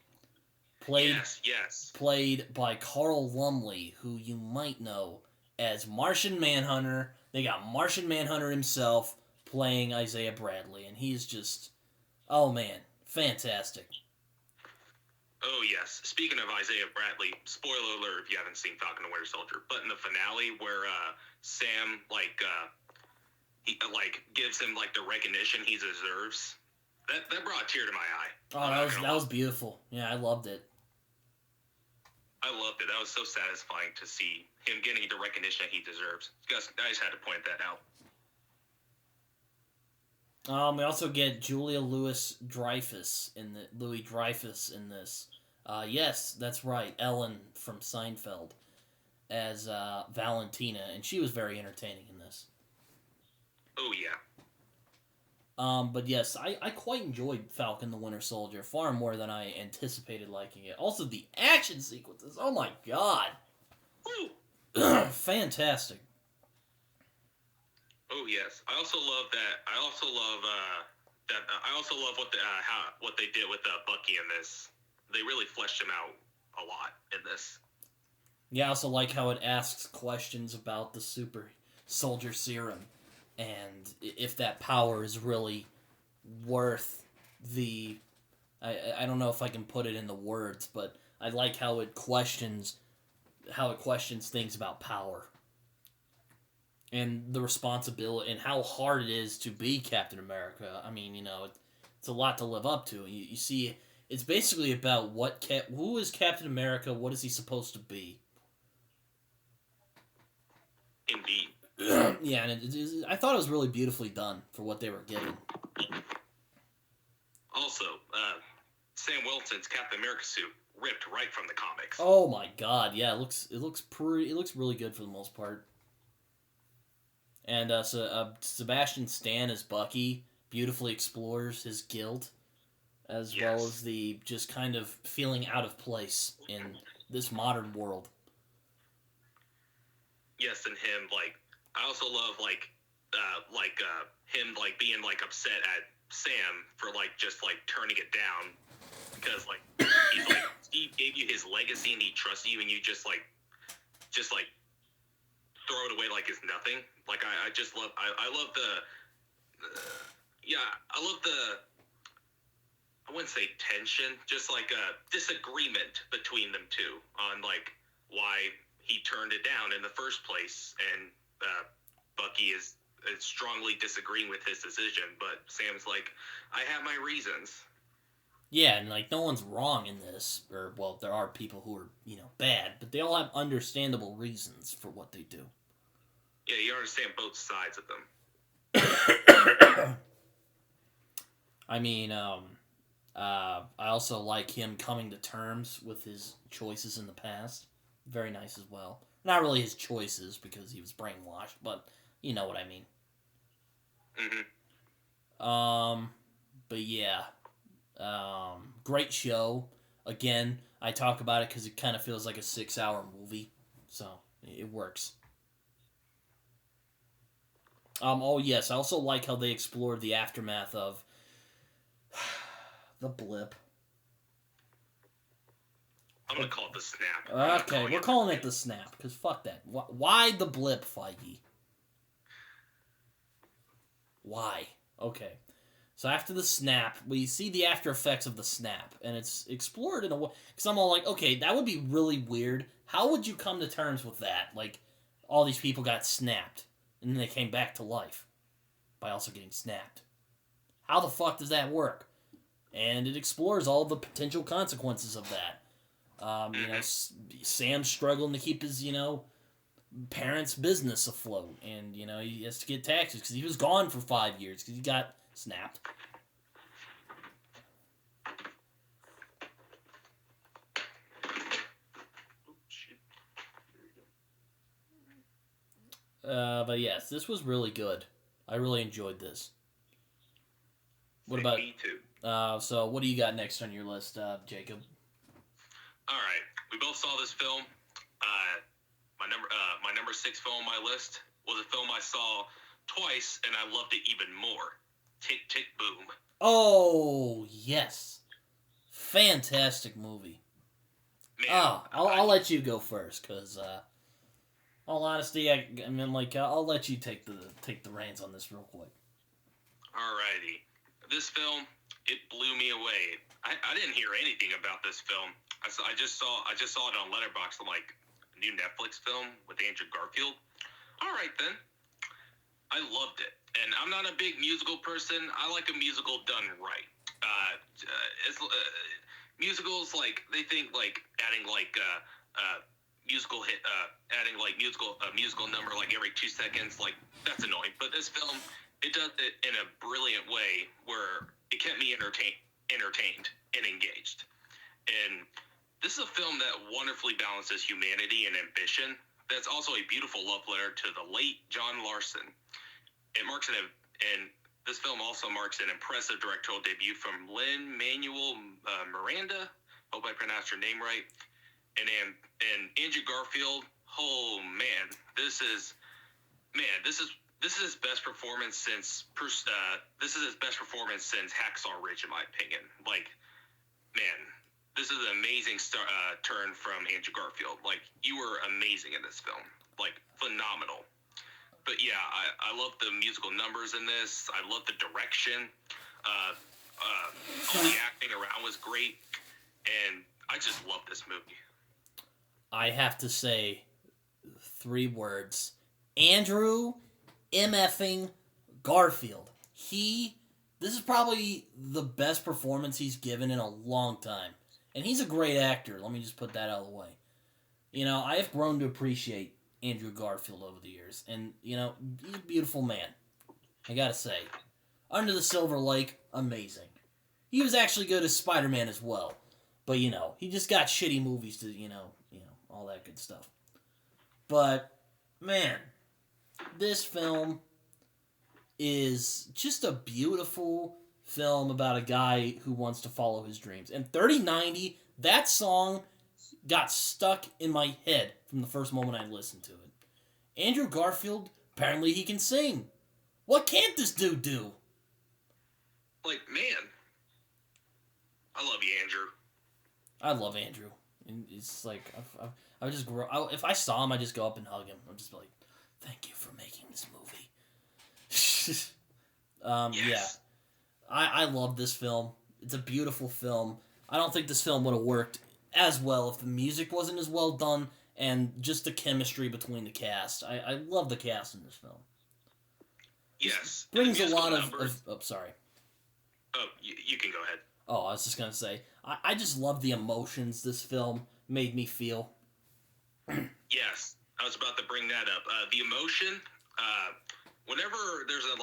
Played by Carl Lumley, who you might know as Martian Manhunter. They got Martian Manhunter himself playing Isaiah Bradley, and he's just, oh man, fantastic. Oh yes. Speaking of Isaiah Bradley, spoiler alert if you haven't seen Falcon and Winter Soldier, but in the finale where Sam he gives him the recognition he deserves, that brought a tear to my eye. Oh, that was beautiful. Yeah, I loved it. I loved it. That was so satisfying to see him getting the recognition he deserves. I just had to point that out. We also get Julia Louis-Dreyfus in this. Yes, that's right, Ellen from Seinfeld as Valentina, and she was very entertaining in this. Oh yeah. But yes, I quite enjoyed Falcon the Winter Soldier far more than I anticipated liking it. Also, the action sequences, oh my god. Woo! Fantastic. Oh yes, I also love that. I also love what they did with Bucky in this. They really fleshed him out a lot in this. Yeah, I also like how it asks questions about the super soldier serum and if that power is really worth the. I don't know if I can put it in the words, but I like how it questions things about power. And the responsibility, and how hard it is to be Captain America. I mean, it's a lot to live up to. You see, it's basically about who is Captain America, what is he supposed to be? Indeed. Yeah, and I thought it was really beautifully done for what they were given. Also, Sam Coulson's Captain America suit ripped right from the comics. Oh my god, yeah, it looks really good for the most part. And Sebastian Stan as Bucky beautifully explores his guilt, as well as the just kind of feeling out of place in this modern world. Yes, and him, like, I also love, him, like, being, like, upset at Sam for, like, just, like, turning it down, because, like, he's, like, he gave you his legacy and he trusts you, and you just throw it away like it's nothing. Like, I just love, I love I wouldn't say tension, just, like, a disagreement between them two on, like, why he turned it down in the first place, and Bucky is strongly disagreeing with his decision, but Sam's like, I have my reasons. Yeah, and like no one's wrong in this, or well, there are people who are bad, but they all have understandable reasons for what they do. Yeah, you understand both sides of them. I mean, I also like him coming to terms with his choices in the past. Very nice as well. Not really his choices, because he was brainwashed, but you know what I mean. Mm-hmm. But yeah. Great show. Again, I talk about it because it kind of feels like a 6-hour movie. So, it works. Oh yes, I also like how they explored the aftermath of the blip. I'm gonna call it the snap. Okay, we're calling it the snap, because fuck that. Why the blip, Feige? Why? Okay. So after the snap, we see the after effects of the snap, and it's explored in a way, because I'm all like, okay, that would be really weird. How would you come to terms with that? Like, all these people got snapped, and then they came back to life by also getting snapped. How the fuck does that work? And it explores all the potential consequences of that. Sam's struggling to keep his, parents' business afloat, and, he has to get taxes because he was gone for 5 years because he got snapped. But yes, this was really good. I really enjoyed this. What about me too? So what do you got next on your list, Jacob? All right, we both saw this film. My number 6 film on my list was a film I saw twice, and I loved it even more. Tick, Tick, Boom. Oh, yes. Fantastic movie. Man, I'll let you go first, because, all honesty, I'll let you take the reins on this real quick. Alrighty. This film, it blew me away. I didn't hear anything about this film. I just saw it on Letterboxd. I'm like, a new Netflix film with Andrew Garfield. All right, then. I loved it. And I'm not a big musical person. I like a musical done right. Musicals, like, they think, like, adding, like, musical hit, adding, like, musical number, like, every 2 seconds, like, that's annoying. But this film, it does it in a brilliant way where it kept me entertained and engaged. And this is a film that wonderfully balances humanity and ambition. That's also a beautiful love letter to the late John Larson. This film also marks an impressive directorial debut from Lin-Manuel Miranda. Hope I pronounced your name right. And Andrew Garfield. Oh man, this is his best performance since Hacksaw Ridge, in my opinion. Like, man, this is an amazing turn from Andrew Garfield. Like, you were amazing in this film. Like, phenomenal. But yeah, I love the musical numbers in this. I love the direction. All the acting around was great. And I just love this movie. I have to say 3 words. Andrew MFing Garfield. This is probably the best performance he's given in a long time. And he's a great actor. Let me just put that out of the way. I have grown to appreciate Andrew Garfield over the years. And, he's a beautiful man. I gotta say. Under the Silver Lake, amazing. He was actually good as Spider-Man as well. But he just got shitty movies to all that good stuff. But man, this film is just a beautiful film about a guy who wants to follow his dreams. And 3090, that song got stuck in my head from the first moment I listened to it. Andrew Garfield, apparently he can sing. What can't this dude do? Like, man, I love you, Andrew. I love Andrew. And it's like, I would just grow. If I saw him, I'd just go up and hug him. I'd just be like, thank you for making this movie. Yes. Yeah. I love this film. It's a beautiful film. I don't think this film would have worked as well if the music wasn't as well done and just the chemistry between the cast. I love the cast in this film. Yes. Brings a lot of sorry. Oh, you can go ahead. Oh, I was just going to say, I just love the emotions this film made me feel. Yes. I was about to bring that up. The emotion, whenever there's a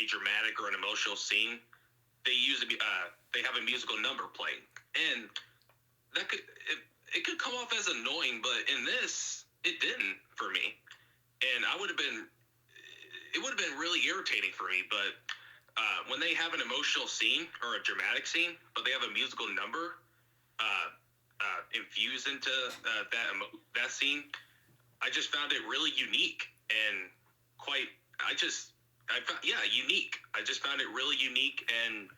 dramatic or an emotional scene, they have a musical number playing, and that it could come off as annoying, but in this, it didn't for me, and it would have been really irritating for me. But when they have an emotional scene or a dramatic scene, but they have a musical number infused into that scene, I just found it really unique and unique. I just found it really unique, and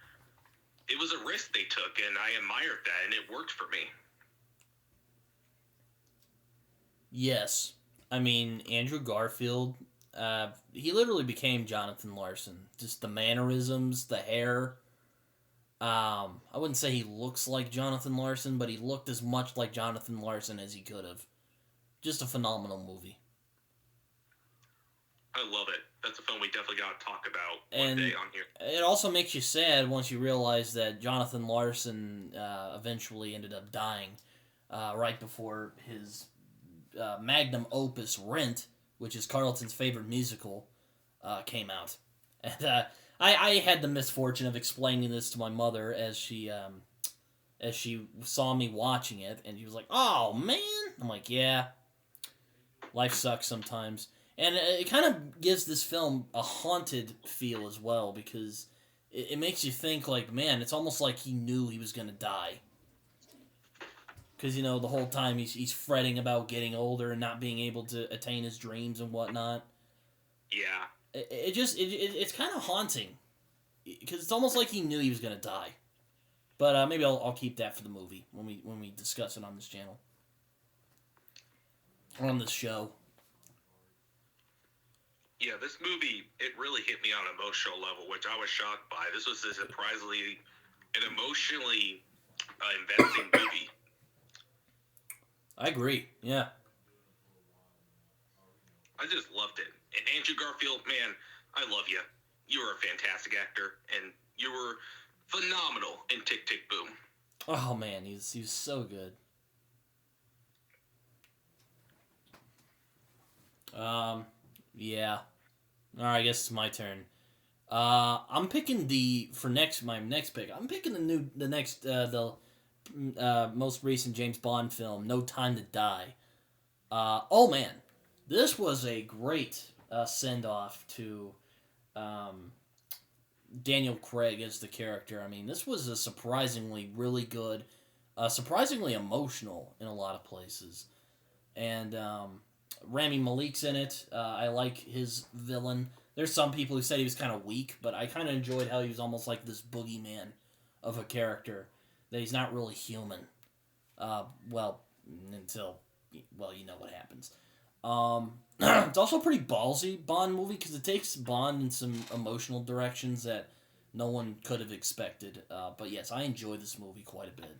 it was a risk they took, and I admired that, and it worked for me. Yes. I mean, Andrew Garfield, he literally became Jonathan Larson. Just the mannerisms, the hair. I wouldn't say he looks like Jonathan Larson, but he looked as much like Jonathan Larson as he could have. Just a phenomenal movie. I love it. That's a film we definitely got to talk about one day on here. It also makes you sad once you realize that Jonathan Larson eventually ended up dying right before his magnum opus, Rent, which is Carlton's favorite musical, came out. And I had the misfortune of explaining this to my mother as she saw me watching it, and she was like, "Oh, man!" I'm like, "Yeah, life sucks sometimes." And it kind of gives this film a haunted feel as well, because it makes you think, like, man, it's almost like he knew he was going to die. Because, the whole time he's fretting about getting older and not being able to attain his dreams and whatnot. Yeah. It's kind of haunting. Because it's almost like he knew he was going to die. But maybe I'll keep that for the movie when we discuss it on this channel. Or on this show. Yeah, this movie, it really hit me on an emotional level, which I was shocked by. This was surprisingly an emotionally investing movie. I agree, yeah. I just loved it. And Andrew Garfield, man, I love you. You were a fantastic actor, and you were phenomenal in Tick, Tick, Boom. Oh, man, he was so good. Yeah. Alright, I guess it's my turn. I'm picking my next pick. I'm picking the most recent James Bond film, No Time to Die. Oh man, this was a great send-off to Daniel Craig as the character. I mean, this was a surprisingly really good, surprisingly emotional in a lot of places. And Rami Malek's in it. I like his villain. There's some people who said he was kind of weak, but I kind of enjoyed how he was almost like this boogeyman of a character. That he's not really human. Until you know what happens. It's also a pretty ballsy Bond movie because it takes Bond in some emotional directions that no one could have expected. But yes, I enjoy this movie quite a bit.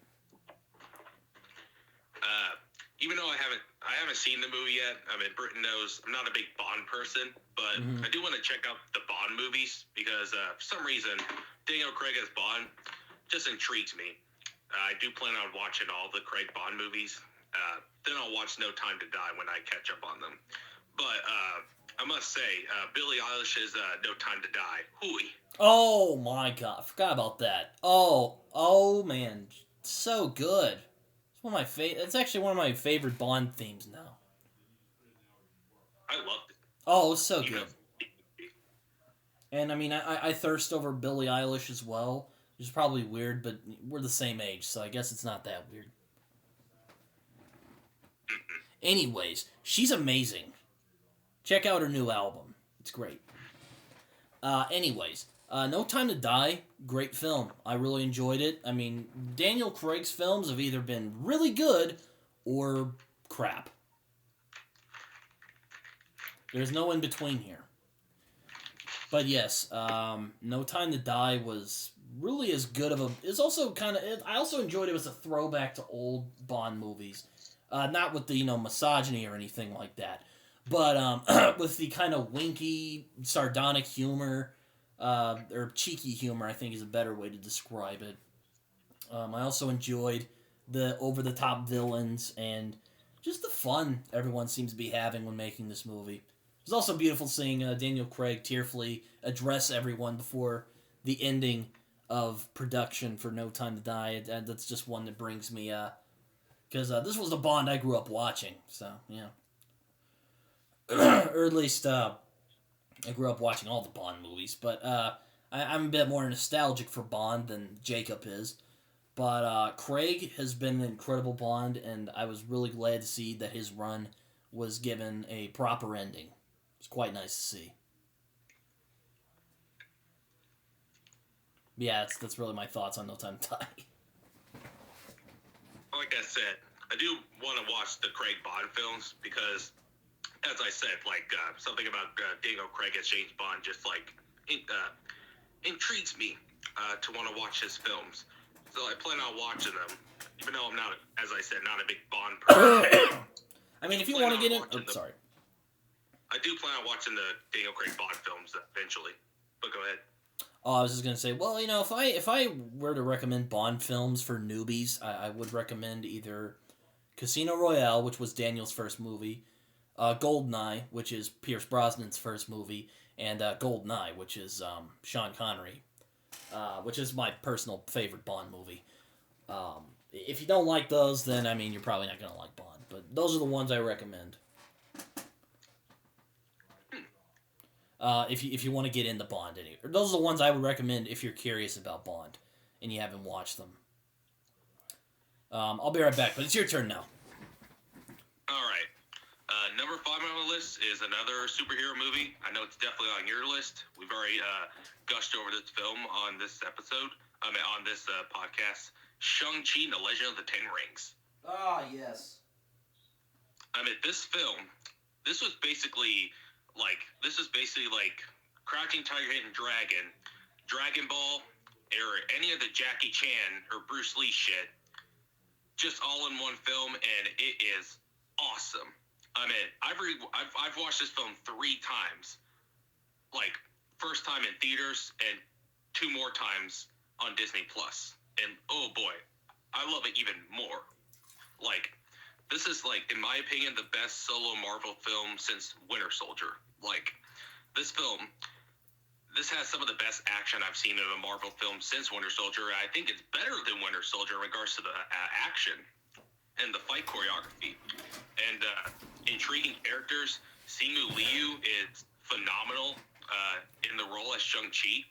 Even though I haven't seen the movie yet. I mean, Britton knows I'm not a big Bond person, but I do want to check out the Bond movies because for some reason Daniel Craig as Bond just intrigues me. I do plan on watching all the Craig Bond movies. Then I'll watch No Time to Die when I catch up on them. But I must say, Billie Eilish's No Time to Die. Hooey. Oh my god, I forgot about that. Oh man. so good. It's one of my It's actually one of my favorite Bond themes now. I loved it. Oh, it was so good. And I mean, I thirst over Billie Eilish as well, which is probably weird, but we're the same age, so I guess it's not that weird. Anyways, she's amazing. Check out her new album. It's great. Anyways, No Time to Die, great film. I really enjoyed it. I mean, Daniel Craig's films have either been really good or crap. There's no in between here. But yes, No Time to Die was really as good of a... It's also kind of... I also enjoyed it as a throwback to old Bond movies. Not with the, misogyny or anything like that. But with the kind of winky, sardonic humor, or cheeky humor, I think is a better way to describe it. I also enjoyed the over-the-top villains and just the fun everyone seems to be having when making this movie. It was also beautiful seeing Daniel Craig tearfully address everyone before the ending of production for No Time to Die. That's just one that brings me... Because this was the Bond I grew up watching, so, yeah. Or at least, I grew up watching all the Bond movies, but I'm a bit more nostalgic for Bond than Jacob is. But Craig has been an incredible Bond, and I was really glad to see that his run was given a proper ending. It's quite nice to see. Yeah, that's really my thoughts on No Time to Die. Like I said, I do want to watch the Craig Bond films because, as I said, something about Daniel Craig as James Bond just intrigues me to want to watch his films. So I plan on watching them, even though I'm not, as I said, not a big Bond person. I mean, if you want to get in... Oh, sorry. I do plan on watching the Daniel Craig Bond films eventually, but go ahead. Oh, I was just gonna say, well, if I were to recommend Bond films for newbies, I would recommend either Casino Royale, which was Daniel's first movie, Goldeneye, which is Pierce Brosnan's first movie, and Goldeneye, which is Sean Connery, which is my personal favorite Bond movie. If you don't like those, then, I mean, you're probably not gonna like Bond, but those are the ones I recommend. If you want to get into Bond, those are the ones I would recommend if you're curious about Bond and you haven't watched them. I'll be right back, but it's your turn now. All right. Number 5 on the list is another superhero movie. I know it's definitely on your list. We've already gushed over this film on this episode. On this podcast. Shang-Chi and the Legend of the Ten Rings. Ah, yes. I mean, this film, this was basically like Crouching Tiger, Hidden Dragon, Dragon Ball, or any of the Jackie Chan or Bruce Lee shit, just all in one film, and it is awesome. I mean, I've watched this film 3 times, like first time in theaters and 2 more times on Disney Plus, and oh boy, I love it even more. Like, this is, like, in my opinion, the best solo Marvel film since Winter Soldier. Like, this film, this has some of the best action I've seen in a Marvel film since Winter Soldier. I think it's better than Winter Soldier in regards to the action and the fight choreography. And intriguing characters. Simu Liu is phenomenal in the role as Shang-Chi.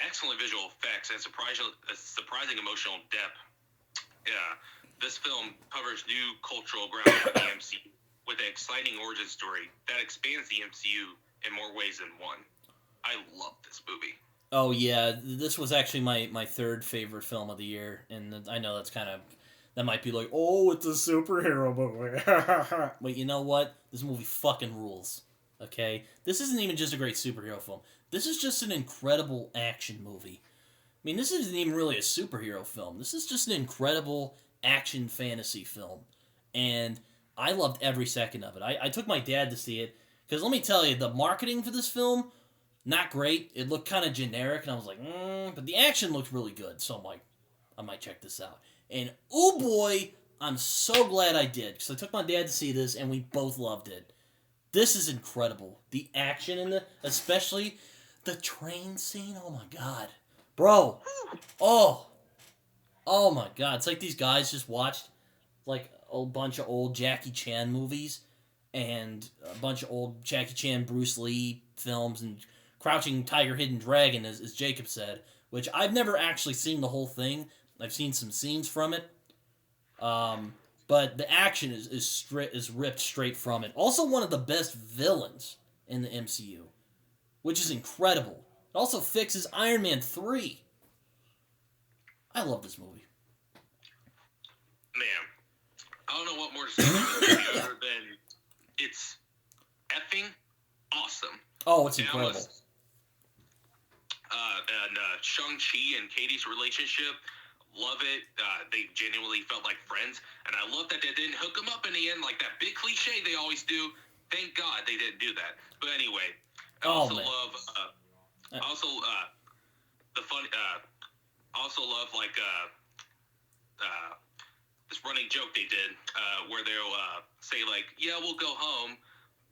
Excellent visual effects and surprising emotional depth. Yeah. This film covers new cultural ground for the MCU with an exciting origin story that expands the MCU in more ways than one. I love this movie. Oh, yeah. This was actually my third favorite film of the year, and I know that might be like, oh, it's a superhero movie. But you know what? This movie fucking rules, okay? This isn't even just a great superhero film. This is just an incredible action movie. I mean, this isn't even really a superhero film. This is just an incredible action fantasy film, and I loved every second of it. I took my dad to see it, because let me tell you, the marketing for this film, not great. It looked kind of generic, and I was like, but the action looked really good, so I'm like, I might check this out. And oh boy, I'm so glad I did, because I took my dad to see this, and we both loved it. This is incredible. The action in it, especially the train scene, oh my god. Bro, oh, Oh my god, it's like these guys just watched like a bunch of old Jackie Chan movies and a bunch of old Jackie Chan, Bruce Lee films and Crouching Tiger, Hidden Dragon, as Jacob said, which I've never actually seen the whole thing. I've seen some scenes from it, but the action is ripped straight from it. Also, one of the best villains in the MCU, which is incredible. It also fixes Iron Man 3. I love this movie. Man, I don't know what more to say about this movie other than it's effing awesome. Oh, it's incredible. And Shang-Chi and Katie's relationship, love it. They genuinely felt like friends. And I love that they didn't hook them up in the end like that big cliche they always do. Thank God they didn't do that. But anyway, I also love the fun. Also love like this running joke they did where they'll say like, "Yeah, we'll go home,"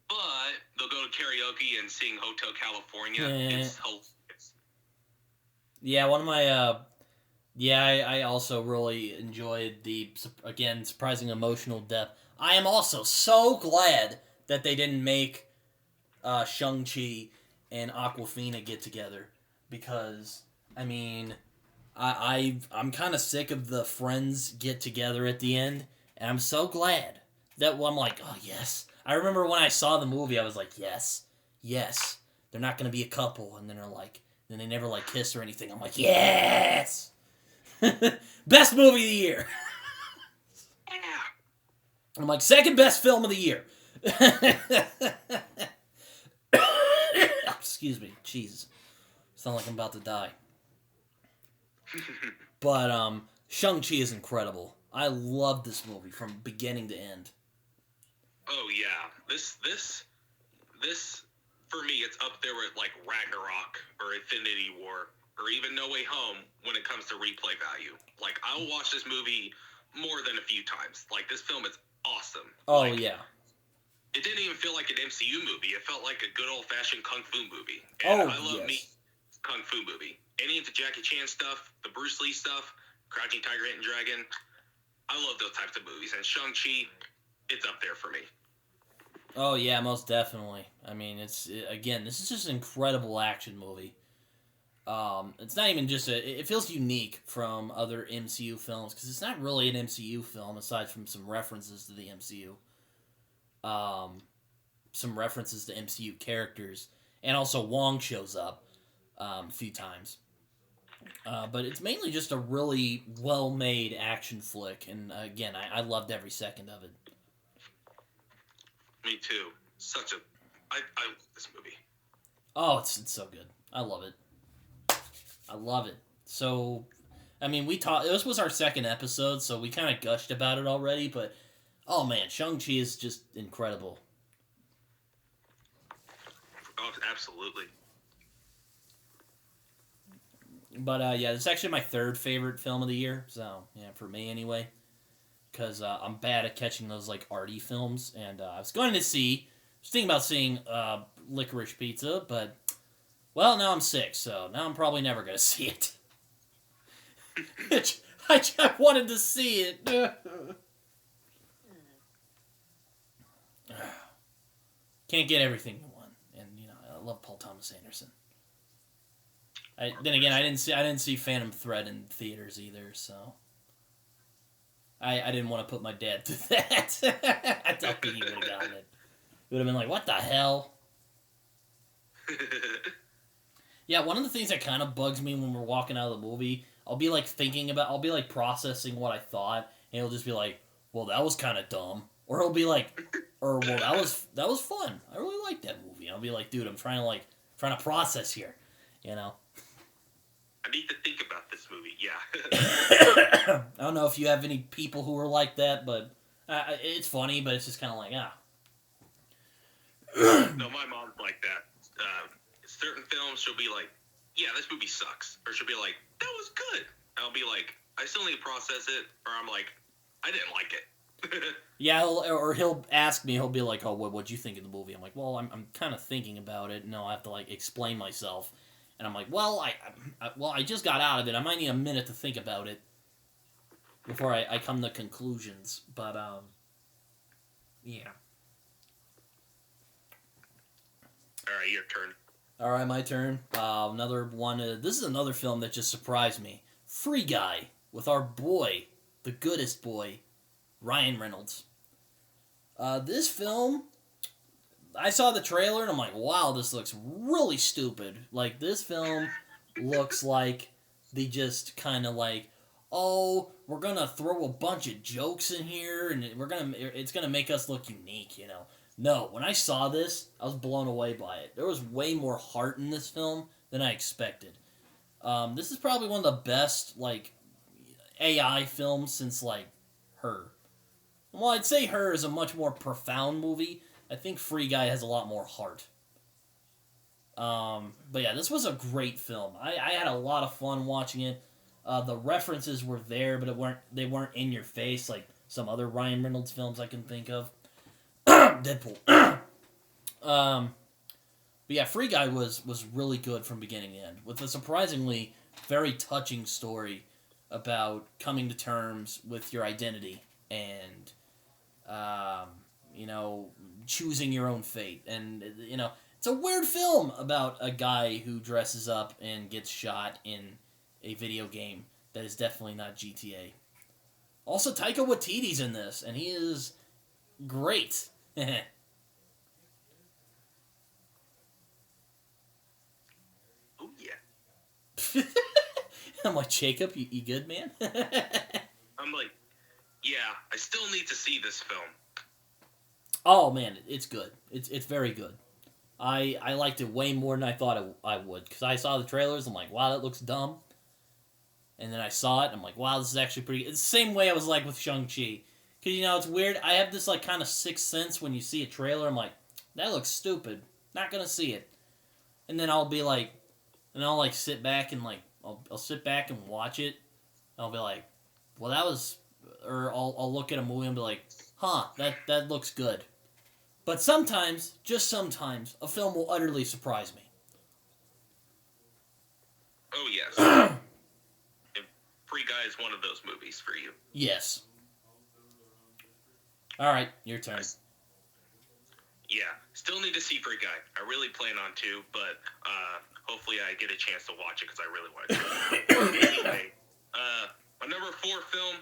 but they'll go to karaoke and sing Hotel California. It's hilarious. Yeah, one of my I also really enjoyed the again surprising emotional depth. I am also so glad that they didn't make Shang-Chi and Aquafina get together because I mean. I'm kind of sick of the friends get together at the end, and I'm so glad that I'm like, oh yes. I remember when I saw the movie, I was like, yes, they're not gonna be a couple, and then they never like kiss or anything. I'm like, yes, best movie of the year. I'm like, second best film of the year. Excuse me, Jesus, sound like I'm about to die. But Shang-Chi is incredible. I love this movie from beginning to end. Oh yeah, this for me it's up there with like Ragnarok or Infinity War or even No Way Home when it comes to replay value. Like I'll watch this movie more than a few times. Like this film is awesome. Oh like, yeah. It didn't even feel like an MCU movie. It felt like a good old fashioned kung fu movie. And I love me kung fu movie. Any of the Jackie Chan stuff, the Bruce Lee stuff, Crouching Tiger, Hidden Dragon. I love those types of movies. And Shang-Chi, it's up there for me. Oh, yeah, most definitely. I mean, this is just an incredible action movie. It's not even just it feels unique from other MCU films, because it's not really an MCU film, aside from some references to the MCU. Some references to MCU characters, and also Wong shows up a few times. But it's mainly just a really well-made action flick, and again, I loved every second of it. Me too. I love this movie. Oh, it's so good. I love it. So, I mean, this was our second episode, so we kind of gushed about it already, but, oh man, Shang-Chi is just incredible. Oh, absolutely. But, yeah, this is actually my third favorite film of the year, so, yeah, for me anyway. Because I'm bad at catching those, like, arty films, and I was thinking about seeing Licorice Pizza, but, well, now I'm sick, so now I'm probably never going to see it. I wanted to see it. Can't get everything you want, and, I love Paul Thomas Anderson. Then again, I didn't see Phantom Thread in theaters either, so I didn't want to put my dad through that. I don't think he would have gotten it. He would have been like, "What the hell?" Yeah, one of the things that kind of bugs me when we're walking out of the movie, I'll be like processing what I thought, and he'll just be like, "Well, that was kind of dumb," or he'll be like, "Well, that was fun. I really liked that movie." And I'll be like, "Dude, I'm trying to process here," I need to think about this movie, yeah. I don't know if you have any people who are like that, but it's funny, but it's just kind of like, No, my mom's like that. Certain films, she'll be like, yeah, this movie sucks. Or she'll be like, that was good. And I'll be like, I still need to process it. Or I'm like, I didn't like it. Yeah, or he'll ask me, he'll be like, oh, what'd you think of the movie? I'm like, well, I'm kind of thinking about it. No, I have to, like, explain myself. And I'm like, well, I just got out of it. I might need a minute to think about it. before I come to conclusions. But yeah. All right, your turn. All right, my turn. Another one. This is another film that just surprised me. Free Guy with our boy, the goodest boy, Ryan Reynolds. This film, I saw the trailer and I'm like, wow, this looks really stupid. Like, this film looks like they just kind of like, oh, we're gonna throw a bunch of jokes in here and it's gonna make us look unique, you know. No, when I saw this, I was blown away by it. There was way more heart in this film than I expected. This is probably one of the best, like, AI films since, like, Her. Well, I'd say Her is a much more profound movie. I think Free Guy has a lot more heart. But yeah, this was a great film. I had a lot of fun watching it. The references were there, but they weren't in your face like some other Ryan Reynolds films I can think of. Deadpool. But yeah, Free Guy was really good from beginning to end, with a surprisingly very touching story about coming to terms with your identity and, you know, choosing your own fate. And, you know, it's a weird film about a guy who dresses up and gets shot in a video game that is definitely not GTA. Also, Taika Waititi's in this, and he is great. Oh, yeah. I'm like, Jacob, you good, man? I'm like, yeah, I still need to see this film. Oh, man, it's good. It's very good. I liked it way more than I thought I would, because I saw the trailers, I'm like, wow, that looks dumb. And then I saw it, and I'm like, wow, this is actually pretty good. It's the same way I was like with Shang-Chi. Because, you know, it's weird. I have this, like, kind of sixth sense when you see a trailer. I'm like, that looks stupid. Not going to see it. And then I'll be like, and I'll, like, sit back and, like, I'll sit back and watch it. And I'll be like, well, that was, or I'll look at a movie and be like, huh, that looks good. But sometimes, just sometimes, a film will utterly surprise me. Oh, yes. Free Guy is one of those movies for you. Yes. All right, your turn. Yeah, still need to see Free Guy. I really plan on to, but hopefully I get a chance to watch it because I really want to. Anyway, my number 4 film,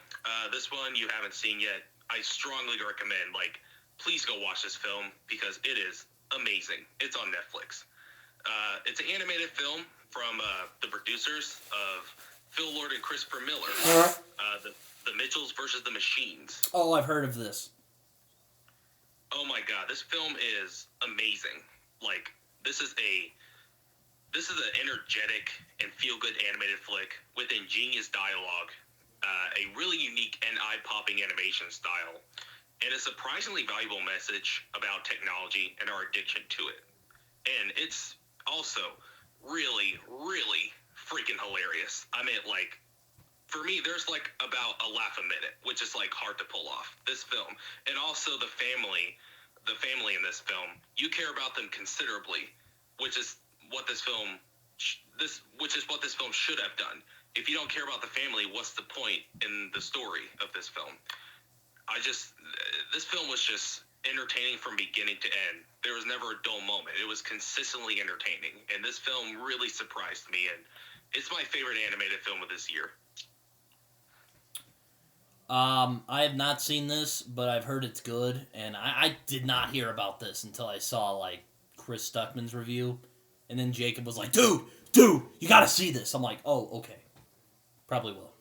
this one you haven't seen yet. I strongly recommend, like, please go watch this film because it is amazing. It's on Netflix. It's an animated film from the producers of Phil Lord and Christopher Miller. The Mitchells versus the Machines. Oh, I've heard of this. Oh my god, this film is amazing. Like, this is an energetic and feel-good animated flick with ingenious dialogue, a really unique and eye-popping animation style, and a surprisingly valuable message about technology and our addiction to it. And it's also really, really freaking hilarious. I mean, like, for me, there's like about a laugh a minute, which is like hard to pull off this film. And also the family in this film, you care about them considerably, which is what this film should have done. If you don't care about the family, what's the point in the story of this film? This film was just entertaining from beginning to end. There was never a dull moment. It was consistently entertaining, and this film really surprised me, and it's my favorite animated film of this year. I have not seen this, but I've heard it's good, and I did not hear about this until I saw, like, Chris Stuckman's review, and then Jacob was like, dude, you gotta see this. I'm like, oh, okay. Probably will.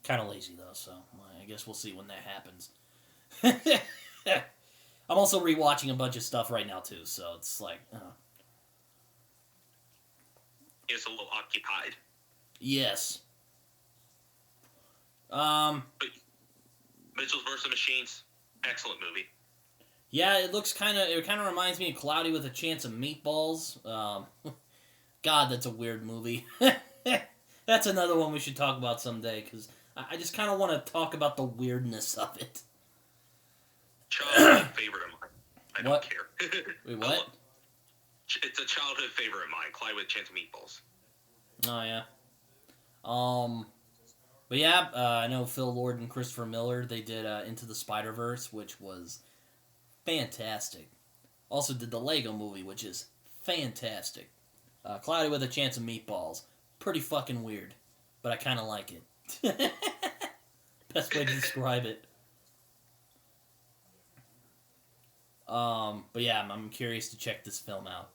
Kind of lazy, though, so I guess we'll see when that happens. I'm also rewatching a bunch of stuff right now, too, so it's like, It's a little occupied. Yes. But Mitchells vs. Machines, excellent movie. Yeah, it kind of reminds me of Cloudy with a Chance of Meatballs. God, that's a weird movie. That's another one we should talk about someday, because I just kind of want to talk about the weirdness of it. Childhood favorite of mine. I don't care. Wait, what? It's a childhood favorite of mine, Cloudy with a Chance of Meatballs. Oh, yeah. But yeah, I know Phil Lord and Christopher Miller, they did Into the Spider-Verse, which was fantastic. Also did the Lego movie, which is fantastic. Cloudy with a Chance of Meatballs. Pretty fucking weird, but I kind of like it. Best way to describe it. But yeah, I'm curious to check this film out.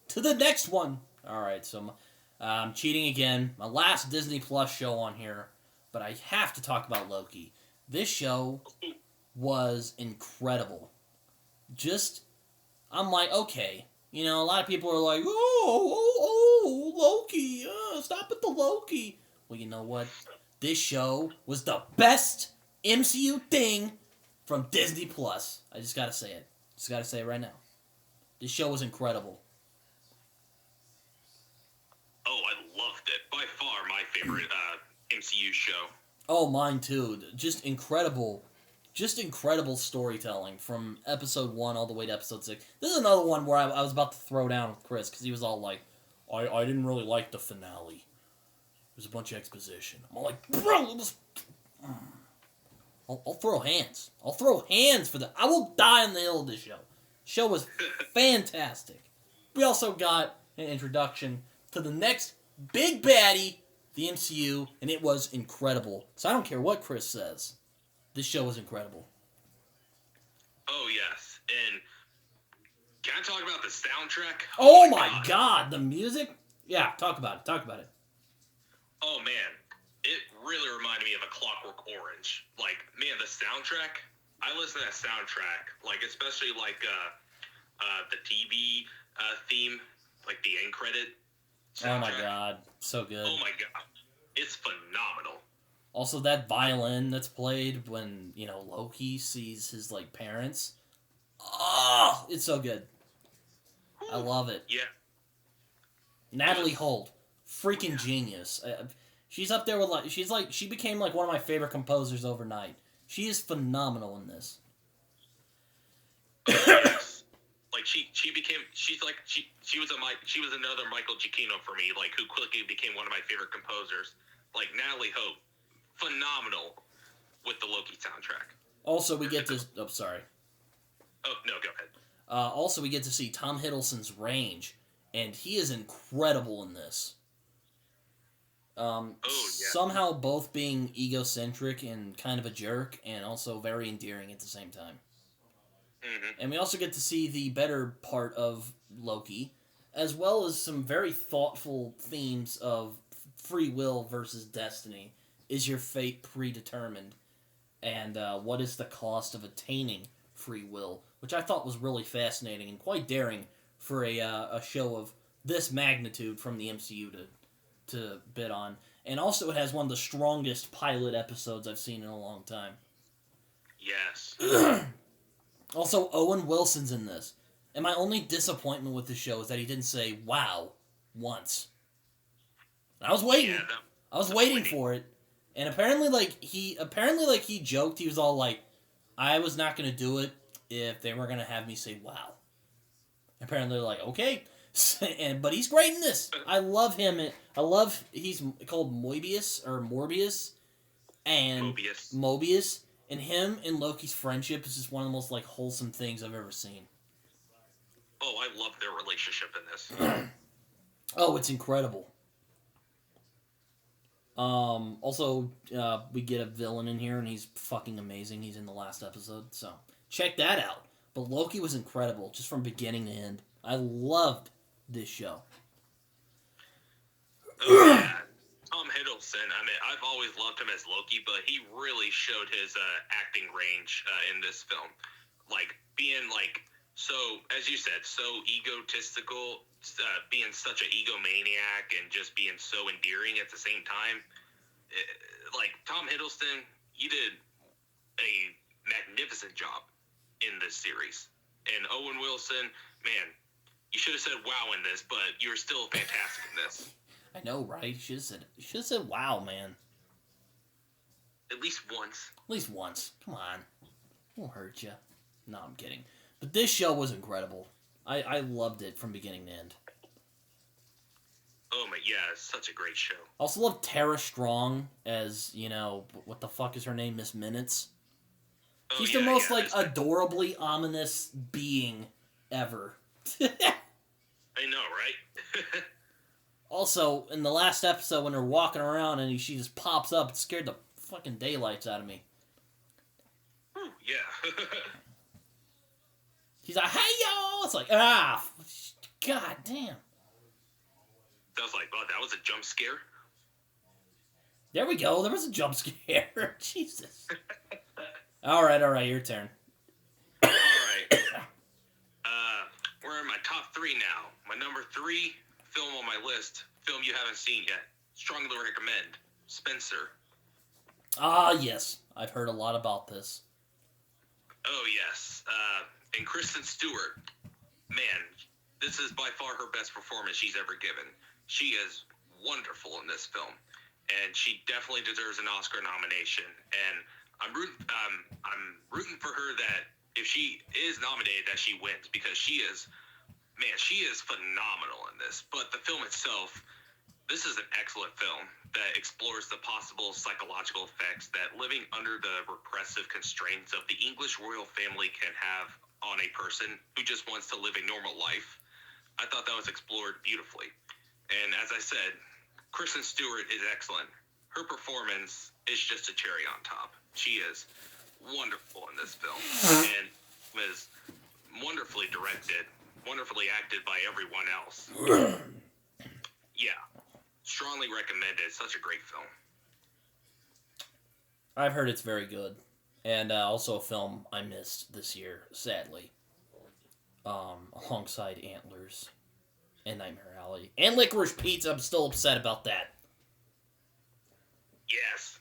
To the next one! Alright, so I'm cheating again. My last Disney Plus show on here, but I have to talk about Loki. This show was incredible. I'm like, okay. You know, a lot of people are like, Loki, stop at the Loki. Well, you know what? This show was the best MCU thing from Disney Plus. I just gotta say it. Just gotta say it right now. This show was incredible. Oh, I loved it. By far my favorite MCU show. Oh, mine too. Just incredible storytelling from episode 1 all the way to episode 6. This is another one where I was about to throw down with Chris because he was all like, I didn't really like the finale. There's a bunch of exposition. I'm all like, bro, it was... I'll throw hands. I'll throw hands for the... I will die on the hill of this show. Show was fantastic. We also got an introduction to the next big baddie, the MCU, and it was incredible. So I don't care what Chris says. This show was incredible. Oh, yes. And can I talk about the soundtrack? Oh my god, the music? Yeah, talk about it. Oh, man. It really reminded me of A Clockwork Orange. Like, man, the soundtrack, I listen to that soundtrack, like, especially, like, the TV theme, like, the end credit soundtrack. Oh my god, so good. Oh my god. It's phenomenal. Also, that violin that's played when, you know, Loki sees his, like, parents. Oh, it's so good. I love it. Yeah. Natalie Holt, freaking genius. She's up there with, like, she became, like, one of my favorite composers overnight. She is phenomenal in this. Yes. Like, she was another Michael Giacchino for me, like, who quickly became one of my favorite composers. Like, Natalie Holt, phenomenal with the Loki soundtrack. Also, we get to... Oh, sorry. Oh, no, go ahead. Also, we get to see Tom Hiddleston's range, and he is incredible in this. Somehow both being egocentric and kind of a jerk, and also very endearing at the same time. Mm-hmm. And we also get to see the better part of Loki, as well as some very thoughtful themes of free will versus destiny. Is your fate predetermined? And what is the cost of attaining free will? Which I thought was really fascinating and quite daring for a show of this magnitude from the MCU to bid on. And also it has one of the strongest pilot episodes I've seen in a long time. Yes. Also, Owen Wilson's in this. And my only disappointment with the show is that he didn't say "wow" once. I was waiting. Yeah, I was waiting for it. And apparently he joked. He was all like, I was not going to do it if they were going to have me say "wow." Apparently they're like, okay. But he's great in this. I love him. He's called Morbius. And Mobius. And him and Loki's friendship is just one of the most, like, wholesome things I've ever seen. Oh, I love their relationship in this. Oh, it's incredible. Also, we get a villain in here, and he's fucking amazing. He's in the last episode, so check that out. But Loki was incredible, just from beginning to end. I loved this show. Oh, yeah. Tom Hiddleston, I mean, I've always loved him as Loki, but he really showed his acting range in this film. Like, being, like, so, as you said, so egotistical, being such an egomaniac, and just being so endearing at the same time. Like, Tom Hiddleston, you did a magnificent job in this series. And Owen Wilson, man, you should have said wow in this, but you're still fantastic in this. I know, right? You should have said wow, man. At least once. At least once. Come on. Won't hurt you. No, I'm kidding. But this show was incredible. I loved it from beginning to end. Oh my, yeah, it's such a great show. I also love Tara Strong as, what the fuck is her name? Miss Minutes. Oh, She's yeah, the most, yeah, adorably ominous being ever. I know, right? Also, in the last episode, when they're walking around and she just pops up, it scared the fucking daylights out of me. Yeah. She's like, "Hey, y'all!" It's like, god damn. I was like, oh, that was a jump scare? There we go. There was a jump scare. Jesus. All right, your turn. Alright. We're in my top 3 now. My number 3 film on my list, film you haven't seen yet. Strongly recommend. Spencer. Ah, yes. I've heard a lot about this. Oh, yes. And Kristen Stewart. Man, this is by far her best performance she's ever given. She is wonderful in this film. And she definitely deserves an Oscar nomination. And I'm rooting for her that if she is nominated, that she wins, because she is phenomenal in this. But the film itself, this is an excellent film that explores the possible psychological effects that living under the repressive constraints of the English royal family can have on a person who just wants to live a normal life. I thought that was explored beautifully. And as I said, Kristen Stewart is excellent. Her performance is just a cherry on top. She is wonderful in this film and is wonderfully directed, wonderfully acted by everyone else. Yeah, strongly recommended. Such a great film. I've heard it's very good. And also a film I missed this year, sadly. Alongside Antlers and Nightmare Alley. And Licorice Pizza, I'm still upset about that. Yes.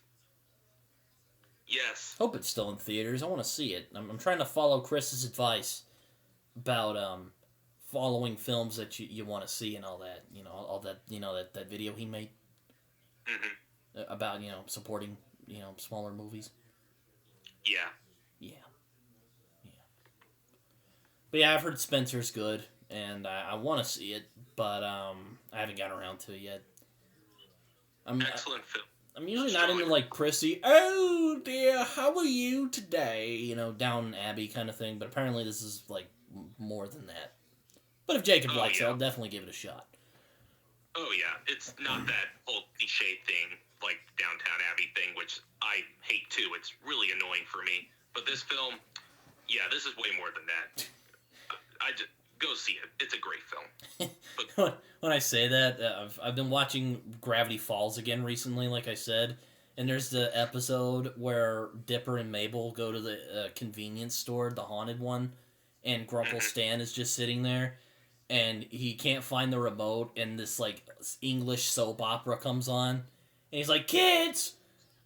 Hope it's still in theaters. I want to see it. I'm trying to follow Chris's advice about following films that you want to see and all that. All that, that video he made. Mm-hmm. About, supporting, smaller movies. Yeah. But yeah, I've heard Spencer's good, and I want to see it, but I haven't gotten around to it yet. Excellent film. I'm usually not into, prissy, "Oh dear, how are you today?" Down Abbey kind of thing, but apparently this is, more than that. But if Jacob likes it, I'll definitely give it a shot. Oh, yeah. It's not that whole cliche thing, like Downtown Abbey thing, which I hate, too. It's really annoying for me. But this film, yeah, this is way more than that. I just go see it. It's a great film. But when I say that, I've been watching Gravity Falls again recently, like I said, and there's the episode where Dipper and Mabel go to the convenience store, the haunted one, and Grunkle Stan is just sitting there, and he can't find the remote, and this English soap opera comes on, and he's like, "Kids,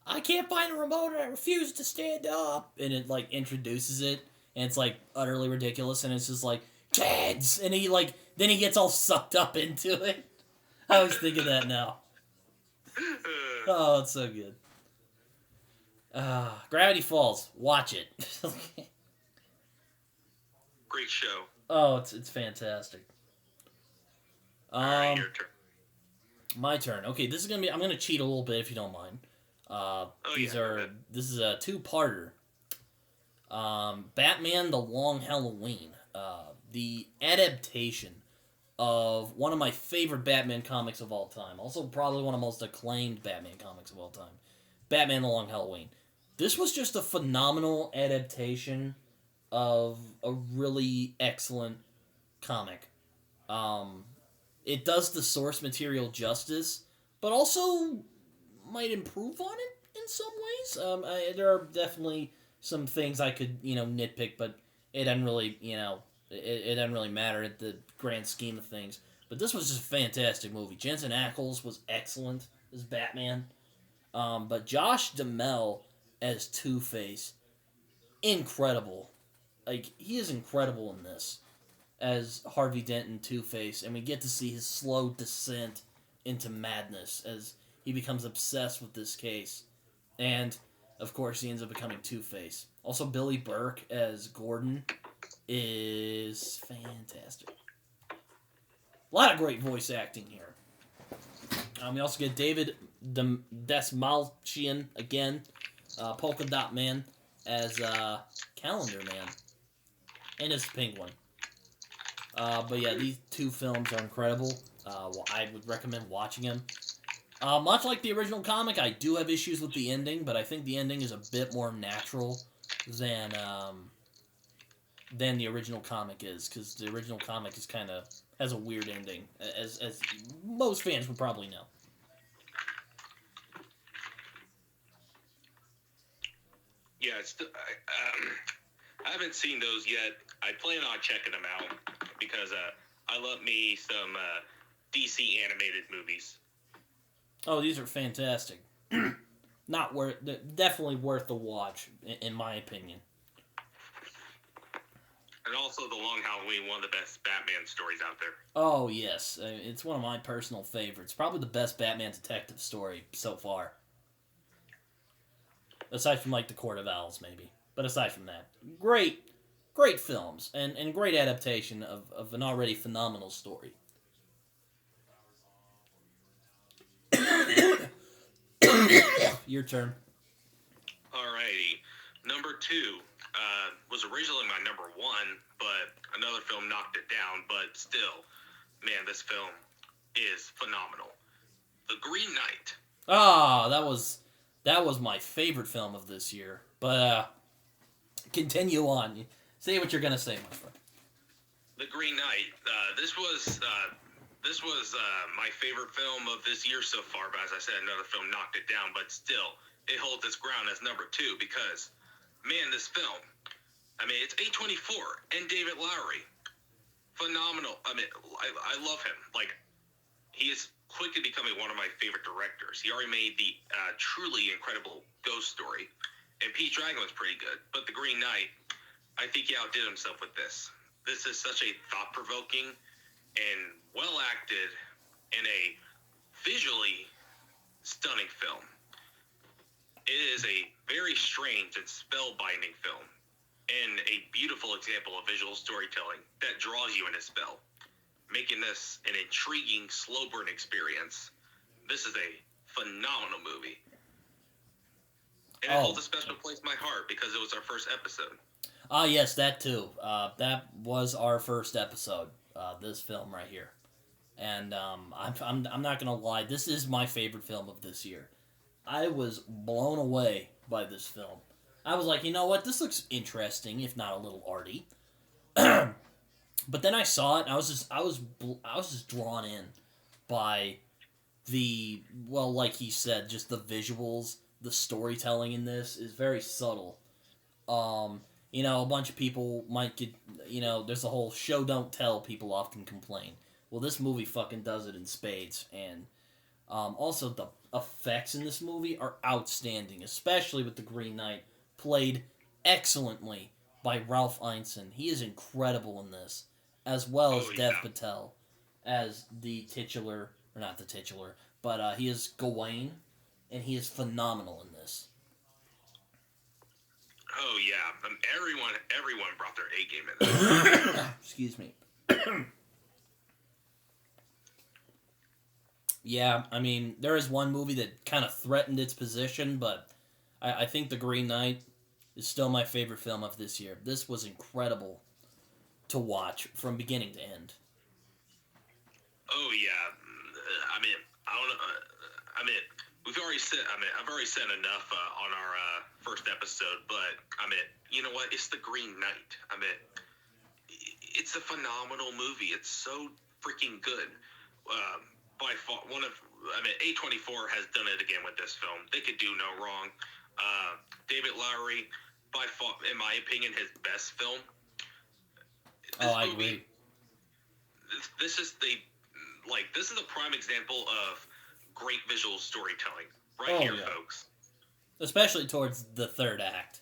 I can't find the remote, and I refuse to stand up," and it introduces it. And it's utterly ridiculous, and it's just "Kids!" And he then he gets all sucked up into it. I always think of that now. Oh, it's so good. Gravity Falls. Watch it. great show. Oh, it's fantastic. Alright, your turn. My turn. Okay, this is gonna be. I'm gonna cheat a little bit if you don't mind. This is a two-parter. Batman: The Long Halloween, the adaptation of one of my favorite Batman comics of all time, also probably one of the most acclaimed Batman comics of all time, Batman: The Long Halloween. This was just a phenomenal adaptation of a really excellent comic. It does the source material justice, but also might improve on it in some ways. There are definitely some things I could, nitpick, but it doesn't really, it doesn't really matter at the grand scheme of things. But this was just a fantastic movie. Jensen Ackles was excellent as Batman. But Josh Duhamel as Two-Face, incredible. He is incredible in this as Harvey Dent and Two-Face, and we get to see his slow descent into madness as he becomes obsessed with this case. And of course, he ends up becoming Two-Face. Also, Billy Burke as Gordon is fantastic. A lot of great voice acting here. We also get David Desmalchian again, Polka Dot Man as Calendar Man, and as Penguin. But yeah, these two films are incredible. Well, I would recommend watching them. Much like the original comic, I do have issues with the ending, but I think the ending is a bit more natural than the original comic is, because the original comic is kind of has a weird ending, as most fans would probably know. Yeah, I haven't seen those yet. I plan on checking them out because I love me some DC animated movies. Oh, these are fantastic. Not worth, definitely worth the watch, in my opinion. And also The Long Halloween, one of the best Batman stories out there. Oh, yes. It's one of my personal favorites. Probably the best Batman detective story so far. Aside from, like, The Court of Owls, maybe. But aside from that, great films. And great adaptation of an already phenomenal story. Your turn. Alrighty. Number 2 was originally my number 1, but another film knocked it down. But still, man, this film is phenomenal. The Green Knight. Ah, that was my favorite film of this year. But continue on. Say what you're gonna say, my friend. The Green Knight. This was my favorite film of this year so far. But as I said, another film knocked it down. But still, it holds its ground as number 2 because, man, this film. I mean, it's A24 and David Lowery. Phenomenal. I mean, I love him. Like, he is quickly becoming one of my favorite directors. He already made the truly incredible Ghost Story, and Pete's Dragon was pretty good. But The Green Knight, I think he outdid himself with this. This is such a thought-provoking and well-acted and a visually stunning film. It is a very strange and spellbinding film, and a beautiful example of visual storytelling that draws you in a spell, making this an intriguing, slow burn experience. This is a phenomenal movie. And it holds a special place in my heart because it was our first episode. Ah, yes, that too. That was our first episode, this film right here. And I'm not going to lie, this is my favorite film of this year. I was blown away by this film. I was like, you know what, this looks interesting, if not a little arty. But then I saw it, and I was just drawn in by like he said, just the visuals, the storytelling in this is very subtle. A bunch of people might get, there's the whole show don't tell, people often complain. Well, this movie fucking does it in spades, and also the effects in this movie are outstanding, especially with the Green Knight, played excellently by Ralph Ineson. He is incredible in this, as well as Dev Patel as the titular, or not the titular, but he is Gawain, and he is phenomenal in this. Oh yeah, everyone brought their A game in this. Excuse me. Yeah, I mean, there is one movie that kind of threatened its position, but I think The Green Knight is still my favorite film of this year. This was incredible to watch from beginning to end. Oh yeah, we've already said. I've already said enough on our first episode, but you know what? It's The Green Knight. It's a phenomenal movie. It's so freaking good. By far, A24 has done it again with this film. They could do no wrong. David Lowery, by far, in my opinion, his best film. I agree. This is a prime example of great visual storytelling, here, folks. Especially towards the third act,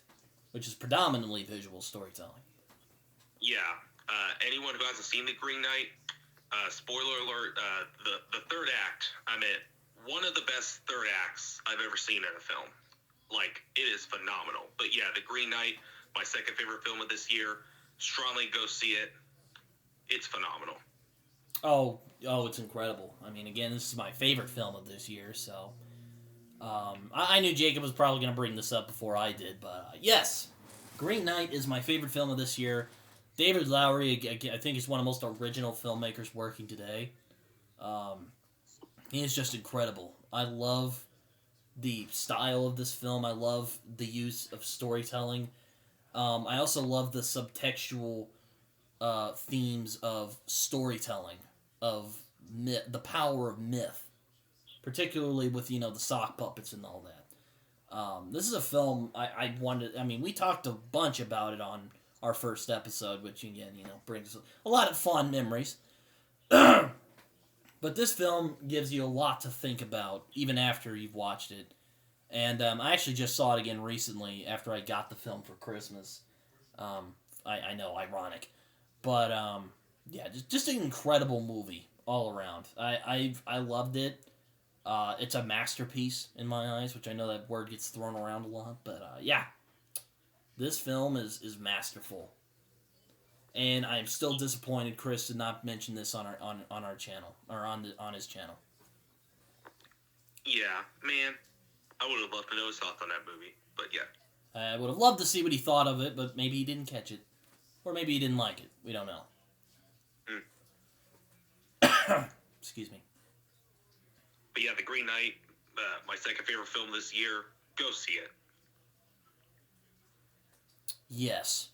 which is predominantly visual storytelling. Yeah. Anyone who hasn't seen The Green Knight, spoiler alert, the third act, one of the best third acts I've ever seen in a film. Like, it is phenomenal. But yeah, The Green Knight, my second favorite film of this year. Strongly go see it. It's phenomenal. Oh, it's incredible. I mean, again, this is my favorite film of this year, so I knew Jacob was probably going to bring this up before I did, but yes, Green Knight is my favorite film of this year. David Lowery, I think, is one of the most original filmmakers working today. He is just incredible. I love the style of this film. I love the use of storytelling. I also love the subtextual themes of storytelling, of myth, the power of myth, particularly with the sock puppets and all that. This is a film I wanted. I mean, we talked a bunch about it on our first episode, which again brings a lot of fond memories. But this film gives you a lot to think about even after you've watched it. And I actually just saw it again recently after I got the film for Christmas. I know, ironic. But, yeah, just an incredible movie all around. I loved it. It's a masterpiece in my eyes, which I know that word gets thrown around a lot. But, yeah, this film is masterful. And I'm still disappointed Chris did not mention this on our channel, or on his channel. Yeah, man. I would have loved to know his thoughts on that movie, but yeah. I would have loved to see what he thought of it, but maybe he didn't catch it. Or maybe he didn't like it. We don't know. Excuse me. But yeah, The Green Knight, my second favorite film this year. Go see it. Yes.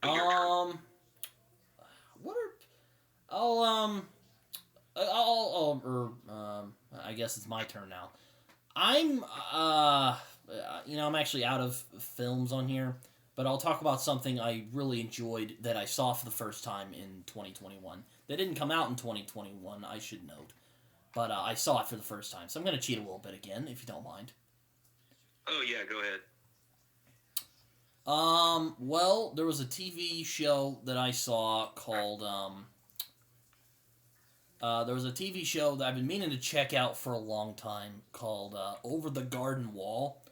Your What are... I guess it's my turn now. I'm actually out of films on here, but I'll talk about something I really enjoyed that I saw for the first time in 2021. That didn't come out in 2021, I should note, but I saw it for the first time, so I'm going to cheat a little bit again, if you don't mind. Oh yeah, go ahead. Well, there was a TV show that I saw called, there was a TV show that I've been meaning to check out for a long time called, Over the Garden Wall.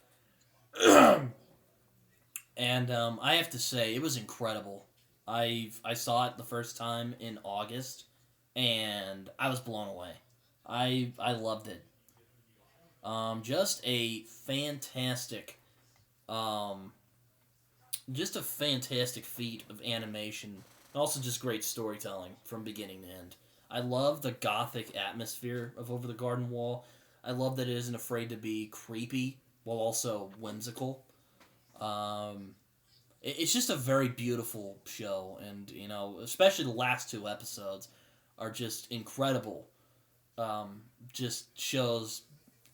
And, I have to say, it was incredible. I saw it the first time in August, and I was blown away. I loved it. Just a fantastic, just a fantastic feat of animation, and also just great storytelling from beginning to end. I love the gothic atmosphere of Over the Garden Wall. I love that it isn't afraid to be creepy while also whimsical. It's just a very beautiful show, and especially the last two episodes are just incredible. Just shows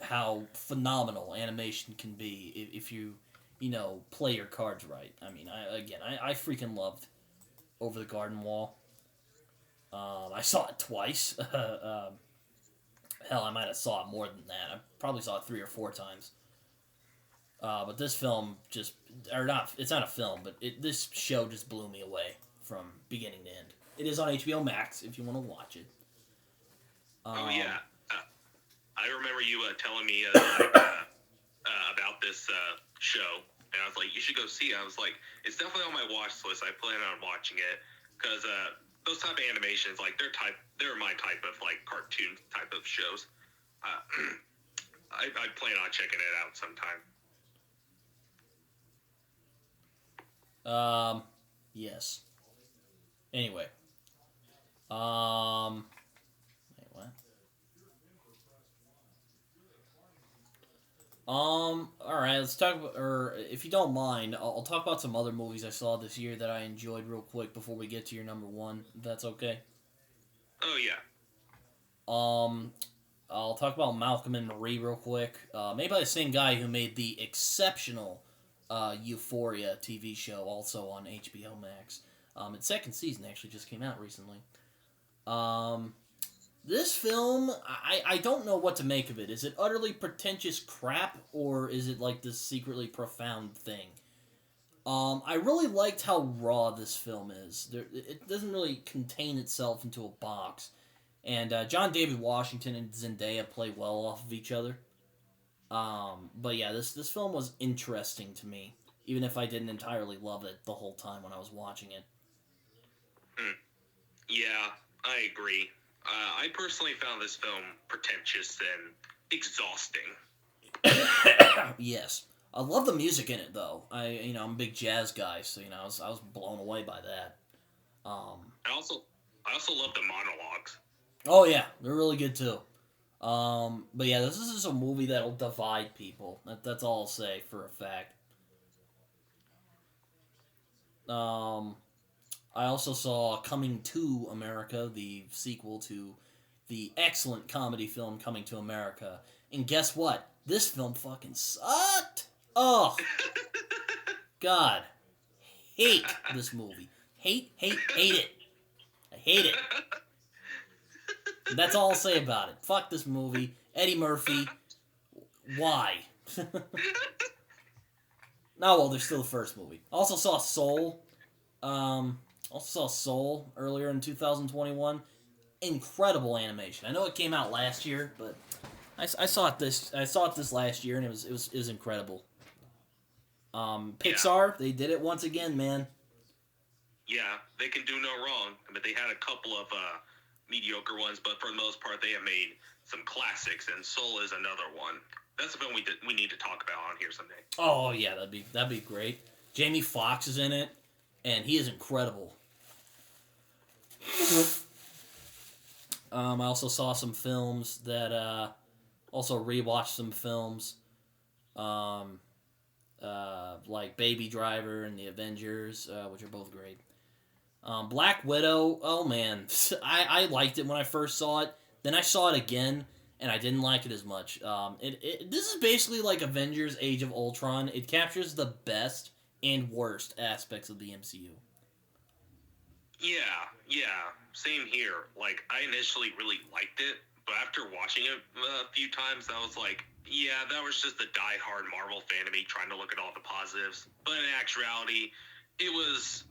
how phenomenal animation can be if you play your cards right. I mean, I freaking loved Over the Garden Wall. I saw it twice. Hell, I might have saw it more than that. I probably saw it 3 or 4 times. But this film it's not a film, but this show just blew me away from beginning to end. It is on HBO Max if you want to watch it. Oh yeah, I remember you telling me about this show, and I was like, you should go see it. I was like, it's definitely on my watch list. I plan on watching it, because those type of animations, like they're my type of like cartoon type of shows. I plan on checking it out sometime. Yes. Anyway. Wait, what? Alright, let's talk about, or if you don't mind, I'll talk about some other movies I saw this year that I enjoyed real quick before we get to your number one, if that's okay. Oh, yeah. I'll talk about Malcolm and Marie real quick. Made by the same guy who made the exceptional Euphoria TV show, also on HBO Max. Its second season actually just came out recently. This film, I don't know what to make of it. Is it utterly pretentious crap, or is it like this secretly profound thing? I really liked how raw this film is. It doesn't really contain itself into a box. And John David Washington and Zendaya play well off of each other. But yeah, this film was interesting to me, even if I didn't entirely love it the whole time when I was watching it. Yeah, I agree. I personally found this film pretentious and exhausting. Yes. I love the music in it, though. I'm a big jazz guy, so I was blown away by that. Um, I also love the monologues. oh yeah, they're really good too. But yeah, this is just a movie that'll divide people. That's all I'll say for a fact. Um, I also saw Coming to America, the sequel to the excellent comedy film Coming to America. And guess what? This film fucking sucked. Oh, God. Hate this movie. Hate it. I hate it. That's all I'll say about it. Fuck this movie. Eddie Murphy. Why? No, well, there's still the first movie. Also saw Soul. Also saw Soul earlier in 2021. Incredible animation. I know it came out last year, but I saw it this last year, and it was incredible. Pixar, they did it once again, man. Yeah, they can do no wrong. I mean, they had a couple of mediocre ones, but for the most part, they have made some classics, and Soul is another one. That's a film we need to talk about on here someday. Oh yeah, that'd be great. Jamie Foxx is in it, and he is incredible. I also saw some films that also rewatched some films, like Baby Driver and The Avengers, which are both great. Black Widow, oh man, I liked it when I first saw it. Then I saw it again, and I didn't like it as much. This is basically like Avengers: Age of Ultron. It captures the best and worst aspects of the MCU. Yeah, same here. Like, I initially really liked it, but after watching it a few times, I was like, yeah, that was just the die-hard Marvel fan of me trying to look at all the positives. But in actuality, it was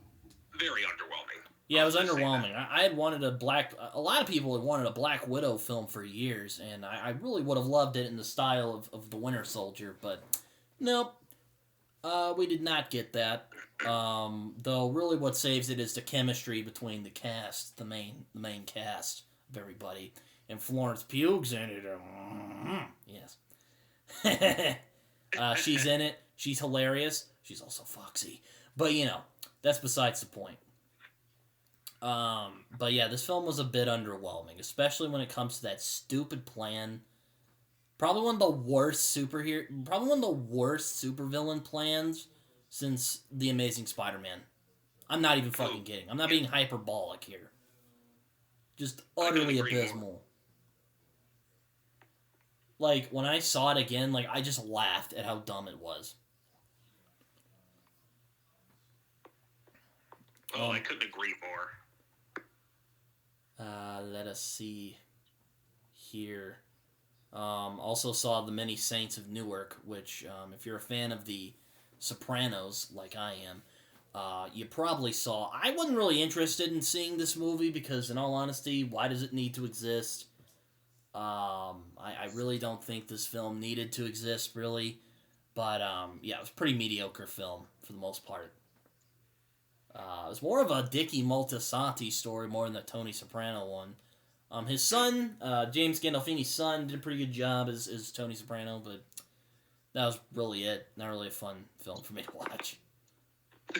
very underwhelming. Yeah, it was underwhelming. I had wanted a lot of people had wanted a Black Widow film for years, and I really would have loved it in the style of the Winter Soldier, but nope. We did not get that. Though really what saves it is the chemistry between the cast, the main cast of everybody. And Florence Pugh's in it. Yes. She's in it. She's hilarious. She's also foxy. But that's besides the point. But yeah, this film was a bit underwhelming, especially when it comes to that stupid plan. Probably one of the worst supervillain plans since The Amazing Spider-Man. I'm not even fucking kidding. I'm not being hyperbolic here. Just utterly abysmal. Like, when I saw it again, like, I just laughed at how dumb it was. I couldn't agree more. Let us see here. Also saw The Many Saints of Newark, which, if you're a fan of The Sopranos, like I am, you probably saw. I wasn't really interested in seeing this movie because, in all honesty, why does it need to exist? I really don't think this film needed to exist, really. But, yeah, it was a pretty mediocre film, for the most part. It was more of a Dicky Moltisanti story more than the Tony Soprano one. His son, James Gandolfini's son, did a pretty good job as Tony Soprano, but that was really it. Not really a fun film for me to watch. I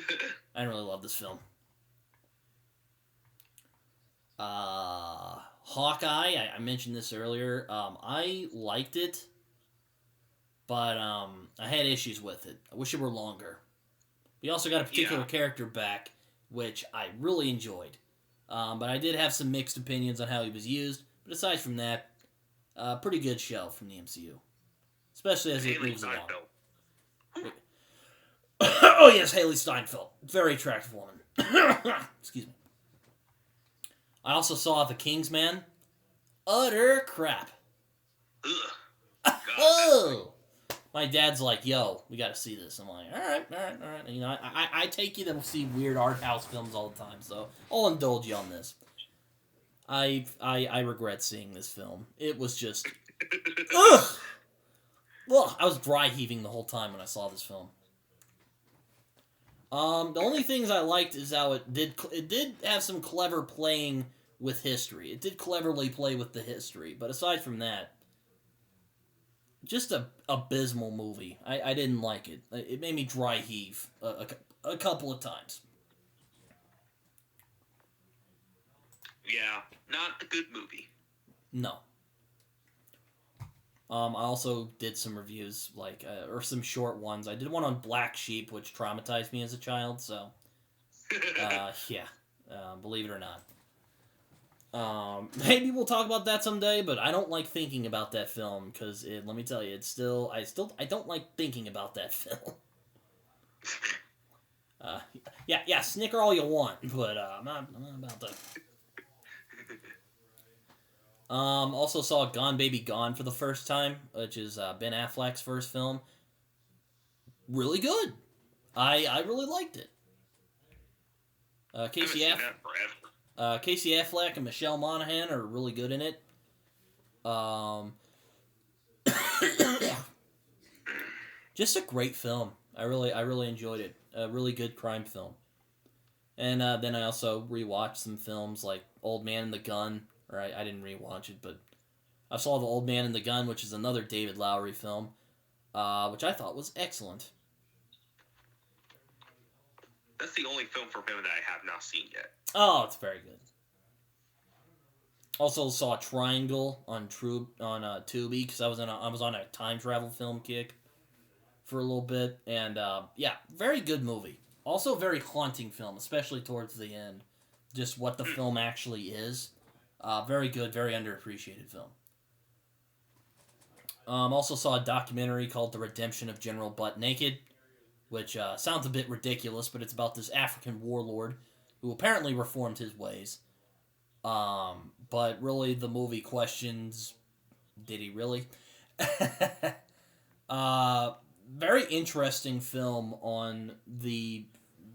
didn't really love this film. Hawkeye, I mentioned this earlier. I liked it, but I had issues with it. I wish it were longer. We also got a particular character back, which I really enjoyed. But I did have some mixed opinions on how he was used. But aside from that, pretty good show from the MCU. Especially as it moves along. Oh yes, Haley Steinfeld. Very attractive woman. Excuse me. I also saw The Kingsman. Utter crap. Ugh. Oh! My dad's like, yo, we gotta see this. I'm like, all right. And, I take you to see weird art house films all the time, so I'll indulge you on this. I regret seeing this film. It was just, ugh! Ugh! I was dry heaving the whole time when I saw this film. The only things I liked is how it did have some clever playing with history. It did cleverly play with the history, but aside from that, just a abysmal movie. I didn't like it. It made me dry heave a couple of times. Yeah, not a good movie. No. I also did some reviews, or some short ones. I did one on Black Sheep, which traumatized me as a child, so, yeah, believe it or not. Maybe we'll talk about that someday, but I don't like thinking about that film, because, let me tell you, I don't like thinking about that film. Yeah, snicker all you want, but, I'm not about to. Also saw Gone Baby Gone for the first time, which is Ben Affleck's first film. Really good. I really liked it. Casey Affleck and Michelle Monaghan are really good in it. Just a great film. I really enjoyed it. A really good crime film. And then I also rewatched some films like Old Man and the Gun. Or I didn't rewatch it, but I saw The Old Man and the Gun, which is another David Lowery film, which I thought was excellent. That's the only film from him that I have not seen yet. Oh, it's very good. Also saw Triangle on Tubi because I was on a time travel film kick for a little bit, and yeah, very good movie. Also, very haunting film, especially towards the end. Just what the film actually is. Very good, very underappreciated film. Also saw a documentary called The Redemption of General Butt Naked, which sounds a bit ridiculous, but it's about this African warlord who apparently reformed his ways. But really, the movie questions, did he really? Very interesting film on the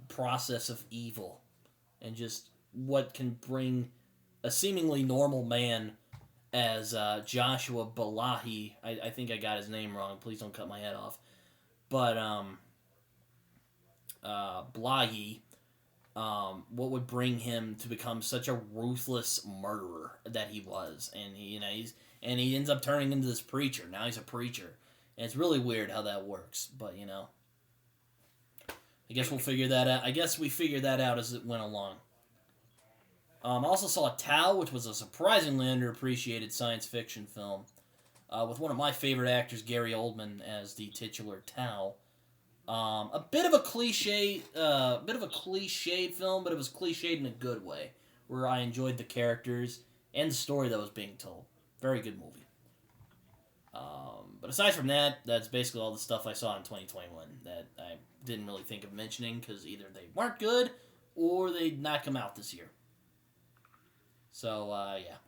process of evil and just what can bring a seemingly normal man as Joshua Balahi. I think I got his name wrong. Please don't cut my head off. But Balahi, what would bring him to become such a ruthless murderer that he was, and he ends up turning into this preacher. Now he's a preacher, and it's really weird how that works. But I guess we'll figure that out. I guess we figured that out as it went along. I also saw Tao, which was a surprisingly underappreciated science fiction film, with one of my favorite actors, Gary Oldman, as the titular Tao. A bit of a cliched film, but it was cliched in a good way, where I enjoyed the characters and the story that was being told. Very good movie. But aside from that, that's basically all the stuff I saw in 2021 that I didn't really think of mentioning, because either they weren't good, or they'd not come out this year. So, yeah.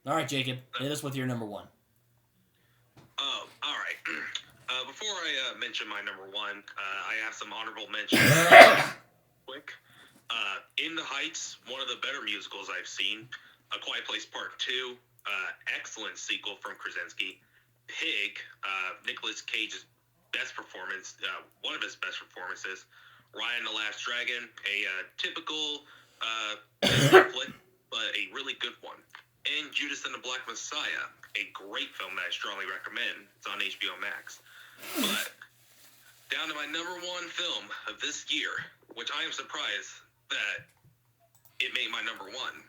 All right, Jacob, hit us with your number one. Oh, all right. Before I mention my number one, I have some honorable mentions. Quick. In the Heights, one of the better musicals I've seen. A Quiet Place Part 2, excellent sequel from Krasinski. Pig, Nicolas Cage's best performance, one of his best performances. Ryan the Last Dragon, a typical flick, but a really good one. And Judas and the Black Messiah, a great film that I strongly recommend. It's on HBO Max. But down to my number one film of this year, which I am surprised that it made my number one.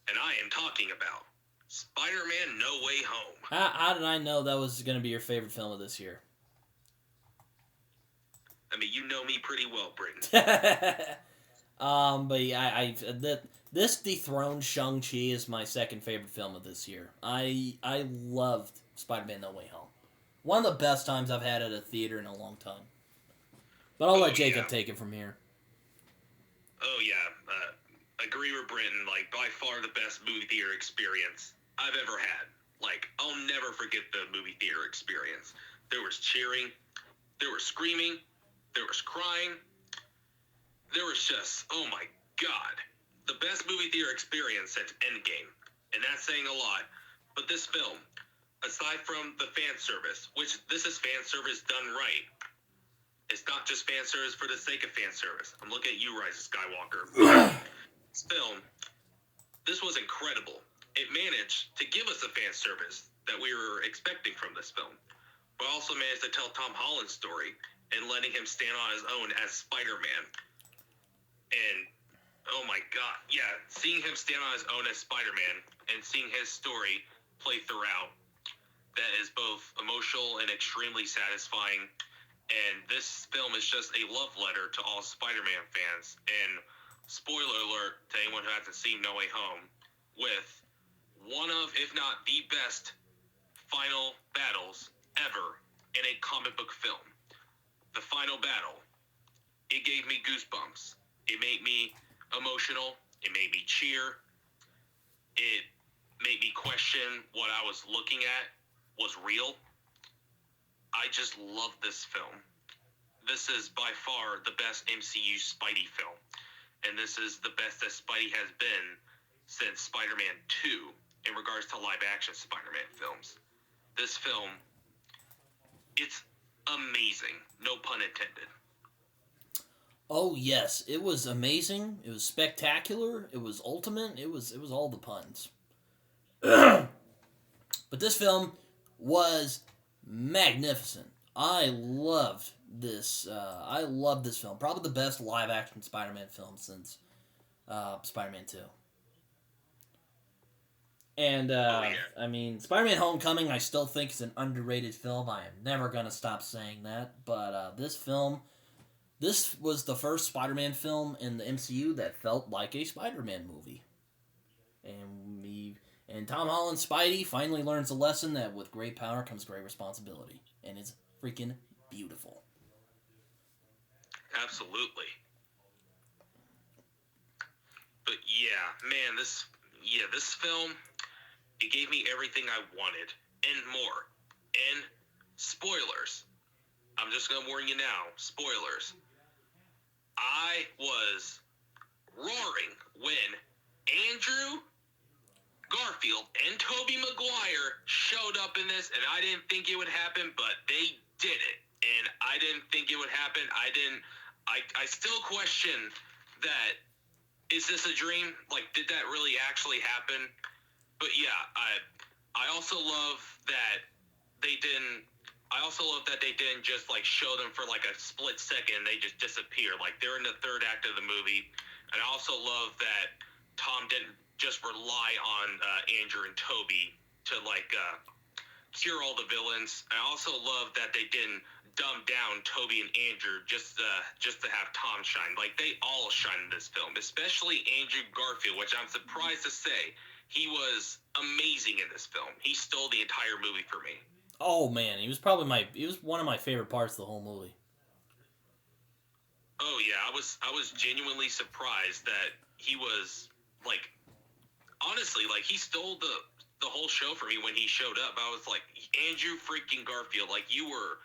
And I am talking about Spider-Man No Way Home. How did I know that was going to be your favorite film of this year? I mean, you know me pretty well, Britton. But yeah, this dethroned Shang-Chi is my second favorite film of this year. I loved Spider-Man No Way Home. One of the best times I've had at a theater in a long time. But I'll let Jacob take it from here. Oh, yeah. Agree with Britton. Like, by far the best movie theater experience I've ever had. Like, I'll never forget the movie theater experience. There was cheering. There was screaming. There was crying. There was just, oh my God. The best movie theater experience since Endgame. And that's saying a lot. But this film, aside from the fan service, which this is fan service done right. It's not just fan service for the sake of fan service. I'm looking at you, Rise of Skywalker. This film this was incredible. It managed to give us the fan service that we were expecting from this film, but also managed to tell Tom Holland's story and letting him stand on his own as Spider-Man. And, oh my god, yeah, seeing him stand on his own as Spider-Man and seeing his story play throughout, that is both emotional and extremely satisfying. And this film is just a love letter to all Spider-Man fans. And spoiler alert to anyone who hasn't seen No Way Home, with one of, if not the best, final battles ever in a comic book film. The final battle. It gave me goosebumps. It made me emotional. It made me cheer. It made me question what I was looking at was real. I just love this film. This is by far the best MCU Spidey film. And this is the best that Spidey has been since Spider-Man 2 in regards to live-action Spider-Man films. This film, it's amazing. No pun intended. Oh yes, it was amazing. It was spectacular. It was ultimate. It was all the puns. But this film was magnificent. I loved this. I loved this film. Probably the best live-action Spider-Man film since Spider-Man 2. And, I mean, Spider-Man Homecoming, I still think is an underrated film. I am never going to stop saying that. But this film, this was the first Spider-Man film in the MCU that felt like a Spider-Man movie. And Tom Holland's Spidey finally learns a lesson that with great power comes great responsibility. And it's freaking beautiful. Absolutely. But yeah, man, this film, it gave me everything I wanted and more. And spoilers. I'm just going to warn you now. Spoilers. I was roaring when Andrew Garfield and Tobey Maguire showed up in this, and I didn't think it would happen, but they did it. And I didn't think it would happen. I still question that. Is this a dream? Like, did that really actually happen? But yeah, I also love that they didn't. I also love that they didn't just like show them for like a split second. They just disappear. Like they're in the third act of the movie. And I also love that Tom didn't just rely on Andrew and Tobey to like cure all the villains. I also love that they didn't dumb down Tobey and Andrew just to have Tom shine. Like they all shine in this film, especially Andrew Garfield, which I'm surprised to say he was amazing in this film. He stole the entire movie for me. Oh man, he was one of my favorite parts of the whole movie. Oh yeah, I was genuinely surprised that he was like, honestly, like he stole the whole show for me when he showed up. I was like, Andrew freaking Garfield, like you were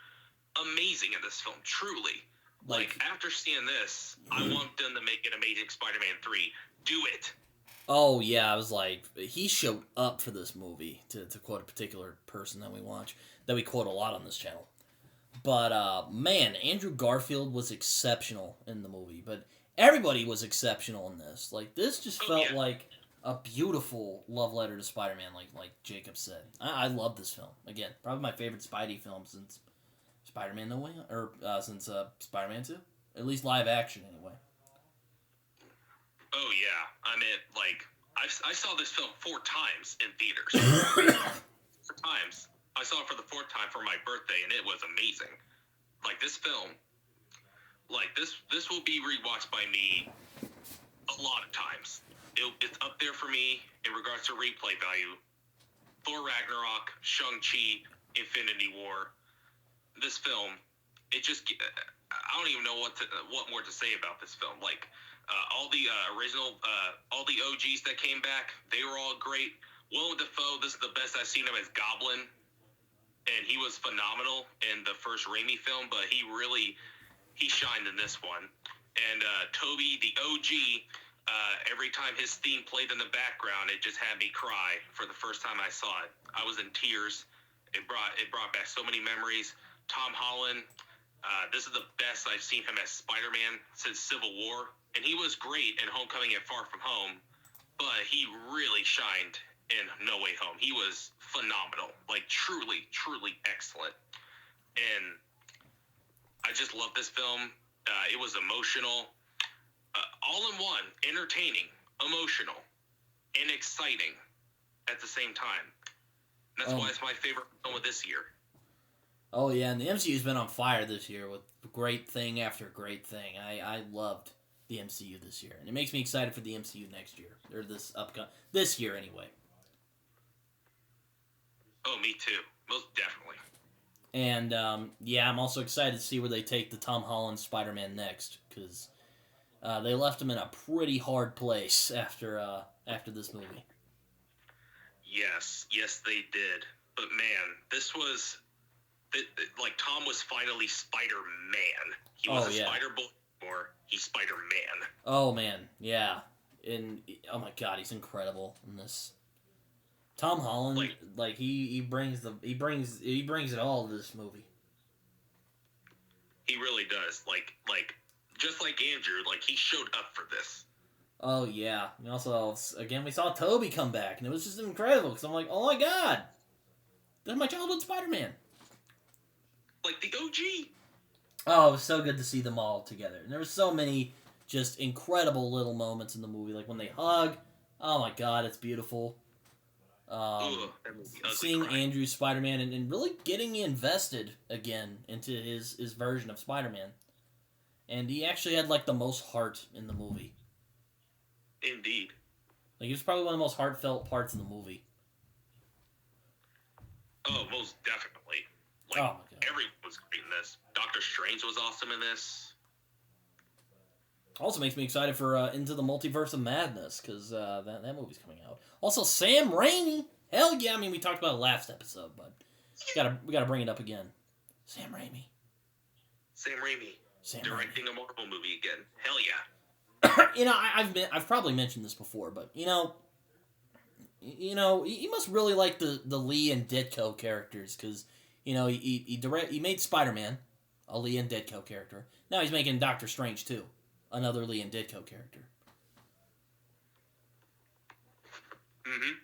amazing in this film, truly. Like after seeing this, I want them to make an Amazing Spider-Man 3. Do it. Oh yeah, I was like, he showed up for this movie, to quote a particular person that we quote a lot on this channel. But man, Andrew Garfield was exceptional in the movie, but everybody was exceptional in this. Like this just felt like a beautiful love letter to Spider-Man, like Jacob said. I love this film. Again, probably my favorite Spidey film since Spider-Man No Way, or since Spider-Man 2. At least live action, anyway. Oh, yeah. I mean, like, I saw this film 4 times in theaters. 4 times. I saw it for the 4th time for my birthday, and it was amazing. Like, this film, like, this will be rewatched by me a lot of times. It's up there for me in regards to replay value. Thor Ragnarok, Shang-Chi, Infinity War. This film, it just, I don't even know what more to say about this film. Like, all the original, all the OGs that came back, they were all great. Willem Dafoe, this is the best I've seen him as Goblin, and he was phenomenal in the first Raimi film, but he shined in this one. And Tobey, the OG, every time his theme played in the background, it just had me cry for the first time I saw it. I was in tears. It brought back so many memories. Tom Holland, this is the best I've seen him as Spider-Man since Civil War. And he was great in Homecoming and Far From Home. but he really shined in No Way Home. He was phenomenal, like truly, truly excellent. And I just love this film. It was emotional, all in one, entertaining, emotional, and exciting at the same time. And that's why it's my favorite film of this year. Oh yeah, and the MCU's been on fire this year with great thing after great thing. I loved the MCU this year, and it makes me excited for the MCU next year, or this year anyway. Oh, me too, most definitely. And yeah, I'm also excited to see where they take the Tom Holland Spider-Man next, because they left him in a pretty hard place after this movie. Yes, they did. But man, this was like Tom was finally Spider-Man. He wasn't Spider-Boy anymore. He's Spider-Man. Oh man, yeah. And oh my god, he's incredible in this. Tom Holland, like he brings it all to this movie. He really does. Like just like Andrew, like he showed up for this. Oh yeah. And also, again, we saw Tobey come back, and it was just incredible. Because I'm like, oh my god, that's my childhood Spider-Man. Like the OG. Oh, it was so good to see them all together. And there were so many just incredible little moments in the movie, like when they hug. Oh my god, it's beautiful. Seeing Andrew's Spider-Man and really getting me invested again into his version of Spider-Man. And he actually had like the most heart in the movie. Indeed. Like, he was probably one of the most heartfelt parts in the movie. Oh, most definitely. Like, oh my god, everyone was great in this. Doctor Strange was awesome in this. Also makes me excited for Into the Multiverse of Madness, because that movie's coming out. Also, Sam Raimi! Hell yeah! I mean, we talked about it last episode, but we gotta bring it up again. Sam Raimi. Directing a Marvel movie again. Hell yeah. You know, I've probably mentioned this before, but you know, he must really like the Lee and Ditko characters, because you know he made Spider-Man, a Lee and Ditko character. Now he's making Doctor Strange too, another Lee and Ditko character. Mm-hmm.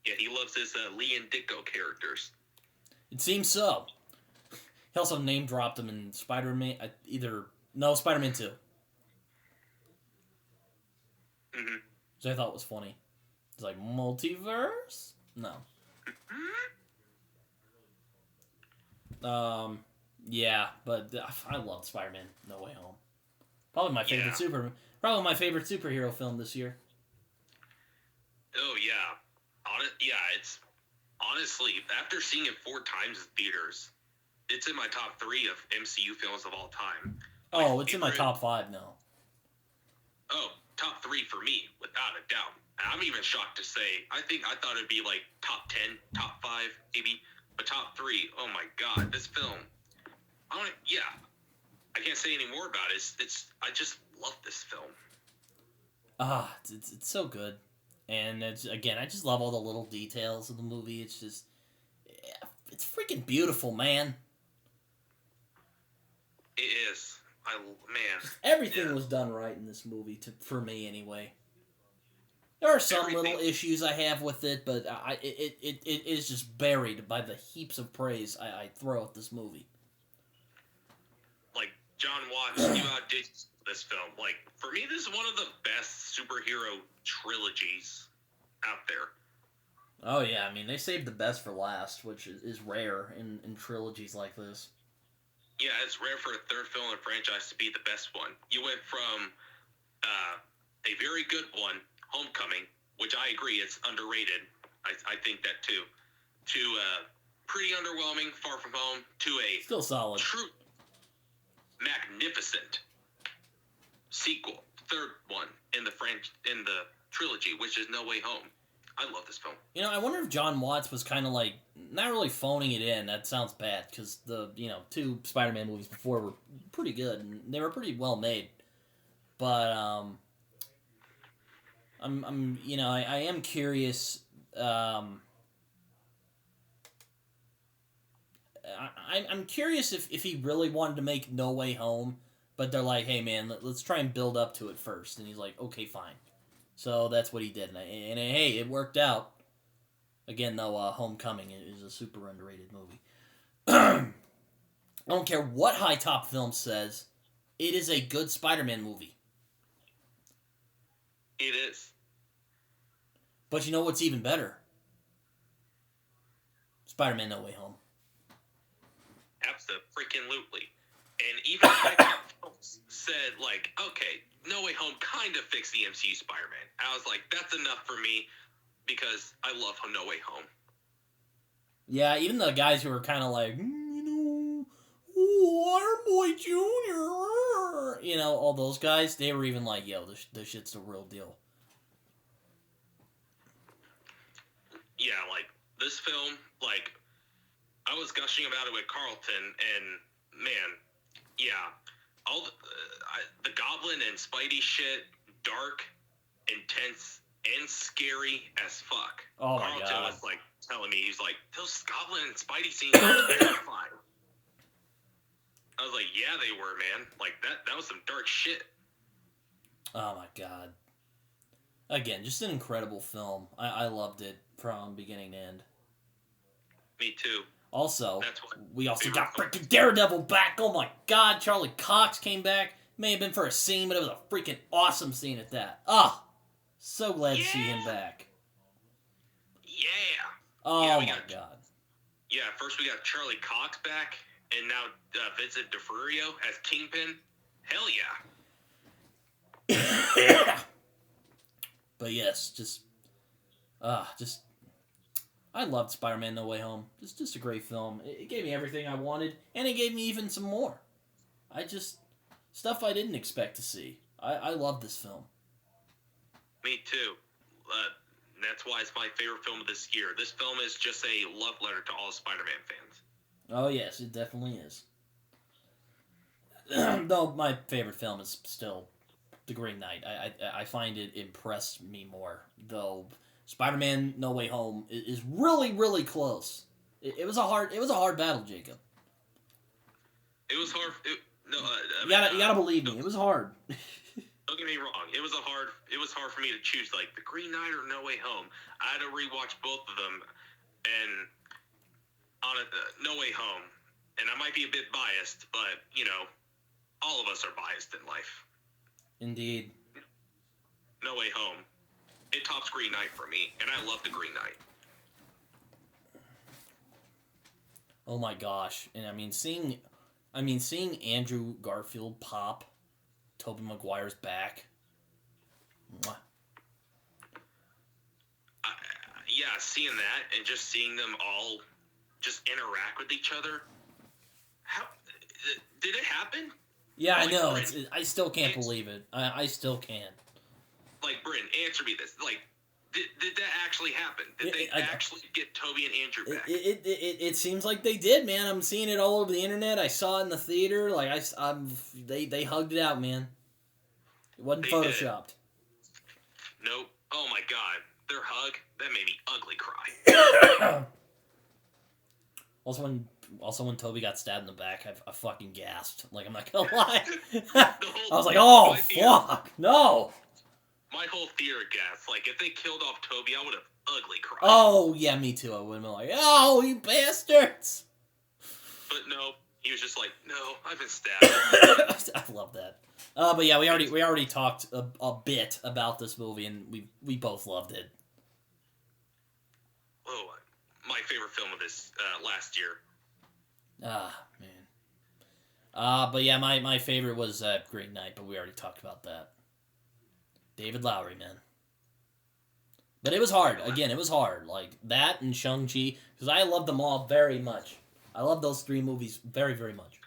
Yeah, he loves his Lee and Ditko characters. It seems so. He also name dropped him in Spider-Man, Spider-Man 2. Mm-hmm. Which I thought was funny. It's like, multiverse? No. Yeah, but I love Spider-Man No Way Home. Probably my favorite superhero film this year. Oh yeah. It's honestly, after seeing it 4 times in theaters, it's in my top 3 of MCU films of all time. Oh, it's in my top 5 now. Oh, top 3 for me, without a doubt. I'm even shocked to say, I thought it'd be like top 10, top 5, maybe, but top 3, oh my god, this film, I can't say any more about it. I just love this film. It's so good. And I just love all the little details of the movie. It's just, it's freaking beautiful, man. It is. Everything was done right in this movie, for me anyway. There are some little issues I have with it, but it is just buried by the heaps of praise I throw at this movie. Like, John Watts, you outdid this film. Like, for me, this is one of the best superhero trilogies out there. Oh yeah, I mean, they saved the best for last, which is rare in trilogies like this. Yeah, it's rare for a third film in a franchise to be the best one. You went from a very good one, Homecoming, which I agree, it's underrated. I think that too. To pretty underwhelming, Far From Home, to a still solid, true, magnificent sequel, third one in the trilogy, which is No Way Home. I love this film. You know, I wonder if John Watts was kind of like, not really phoning it in. That sounds bad, because the 2 Spider-Man movies before were pretty good, and they were pretty well made. But I am curious. I'm curious if he really wanted to make No Way Home, but they're like, hey man, let's try and build up to it first, and he's like, okay, fine. So that's what he did, and hey, it worked out. Again, though, Homecoming is a super underrated movie. I don't care what High Top Film says, it is a good Spider-Man movie. It is. But you know what's even better? Spider-Man No Way Home. Abso-freaking-lutely. And even High Top Films said, like, okay, No Way Home kind of fixed the MCU Spider-Man. I was like, that's enough for me, because I love No Way Home. Yeah, even the guys who were kind of like, Waterboy Jr., all those guys, they were even like, yo, this shit's the real deal. Yeah, like, this film, like, I was gushing about it with Carlton, and, man, yeah, all the Goblin and Spidey shit, dark, intense, and scary as fuck. Oh, my Carlton God. was, like, telling me, he's like, those Goblin and Spidey scenes are terrifying. I was like, yeah, they were, man. Like, that was some dark shit. Oh, my God. Again, just an incredible film. I loved it from beginning to end. Me too. Also, That's what we also got freaking Daredevil back. Oh, my God. Charlie Cox came back. May have been for a scene, but it was a freaking awesome scene at that. Ah! So glad to see him back. Yeah. Oh, yeah, my God. Yeah, first we got Charlie Cox back, and now Vincent D'Onofrio as Kingpin. Hell yeah. But yes, I loved Spider-Man No Way Home. Just a great film. It gave me everything I wanted, and it gave me even some more. Stuff I didn't expect to see. I love this film. Me too. That's why it's my favorite film of this year. This film is just a love letter to all Spider-Man fans. Oh, yes, it definitely is. Though my favorite film is still The Green Knight. I find it impressed me more. Though Spider-Man No Way Home is really, really close. It was a hard battle, Jacob. It was hard. You gotta believe me. It was hard. Don't get me wrong. It was hard for me to choose, like, The Green Knight or No Way Home. I had to rewatch both of them, and on No Way Home. And I might be a bit biased, but, all of us are biased in life. Indeed. No Way Home. It tops Green Knight for me, and I love The Green Knight. Oh my gosh. And seeing Andrew Garfield pop Tobey Maguire's back. Mwah. Yeah, seeing that and just seeing them all just interact with each other. How did it happen? Yeah, like, I know. Brit, I still can't believe it. I still can't. Like, Britton, answer me this. Like, did that actually happen? Did they actually get Toby and Andrew back? It seems like they did, man. I'm seeing it all over the internet. I saw it in the theater. Like they hugged it out, man. It wasn't photoshopped. Nope. Oh my God, their hug that made me ugly cry. Also when Toby got stabbed in the back, I fucking gasped. Like, I'm not gonna lie. I was like, oh fuck, no. My whole theater gasped. Like, if they killed off Toby, I would have ugly cried. Oh, yeah, me too. I would have been like, oh, you bastards. But no, he was just like, no, I've been stabbed. I love that. But yeah, we already talked a bit about this movie, and we both loved it. Oh, my favorite film of this last year. Ah, man. But yeah, my favorite was Green Knight, but we already talked about that. David Lowery, man. But it was hard. Again, it was hard. Like, that and Shang-Chi, because I love them all very much. I love those three movies very, very much.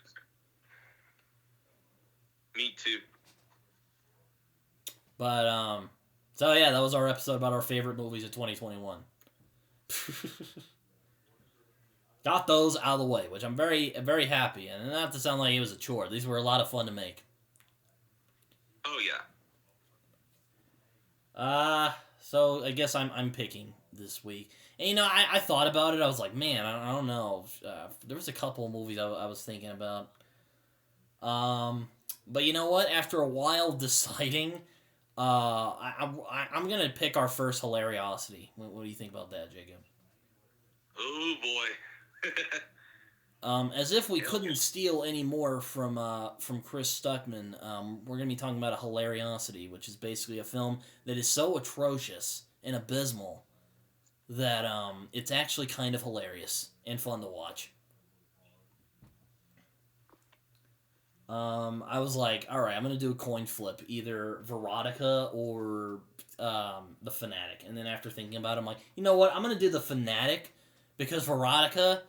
Me too. But, so yeah, that was our episode about our favorite movies of 2021. Got those out of the way, which I'm very, very happy. And not to sound like it was a chore. These were a lot of fun to make. Oh, yeah. So I guess I'm picking this week. And, I thought about it. I was like, man, I don't know. There was a couple of movies I was thinking about. But you know what? After a while deciding, I'm gonna pick our first hilariosity. What do you think about that, Jacob? Oh boy. As if we couldn't steal any more from Chris Stuckman, we're gonna be talking about a hilariosity, which is basically a film that is so atrocious and abysmal that it's actually kind of hilarious and fun to watch. I was like, all right, I'm gonna do a coin flip, either Veronica or the Fanatic. And then after thinking about it, I'm like, you know what? I'm gonna do the Fanatic because Veronica,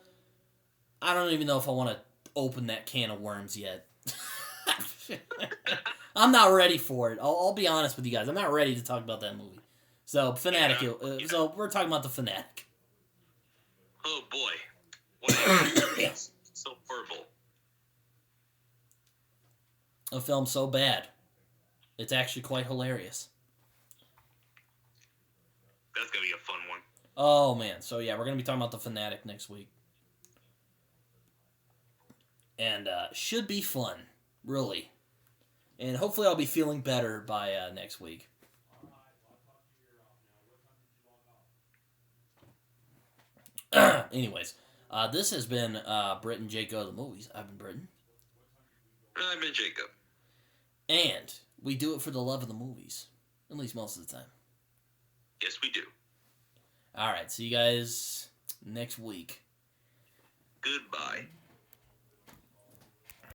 I don't even know if I want to open that can of worms yet. I'm not ready for it. I'll be honest with you guys. I'm not ready to talk about that movie. So Fanatic. Yeah. So we're talking about the Fanatic. Oh boy. What so horrible. A film so bad, it's actually quite hilarious. That's gonna be a fun one. Oh man. So yeah, we're gonna be talking about the Fanatic next week. And should be fun, really. And hopefully I'll be feeling better by next week. Anyways, this has been Brit and Jacob the movies. I've been Britton. I've been Jacob. And we do it for the love of the movies. At least most of the time. Yes, we do. Alright, see you guys next week. Goodbye.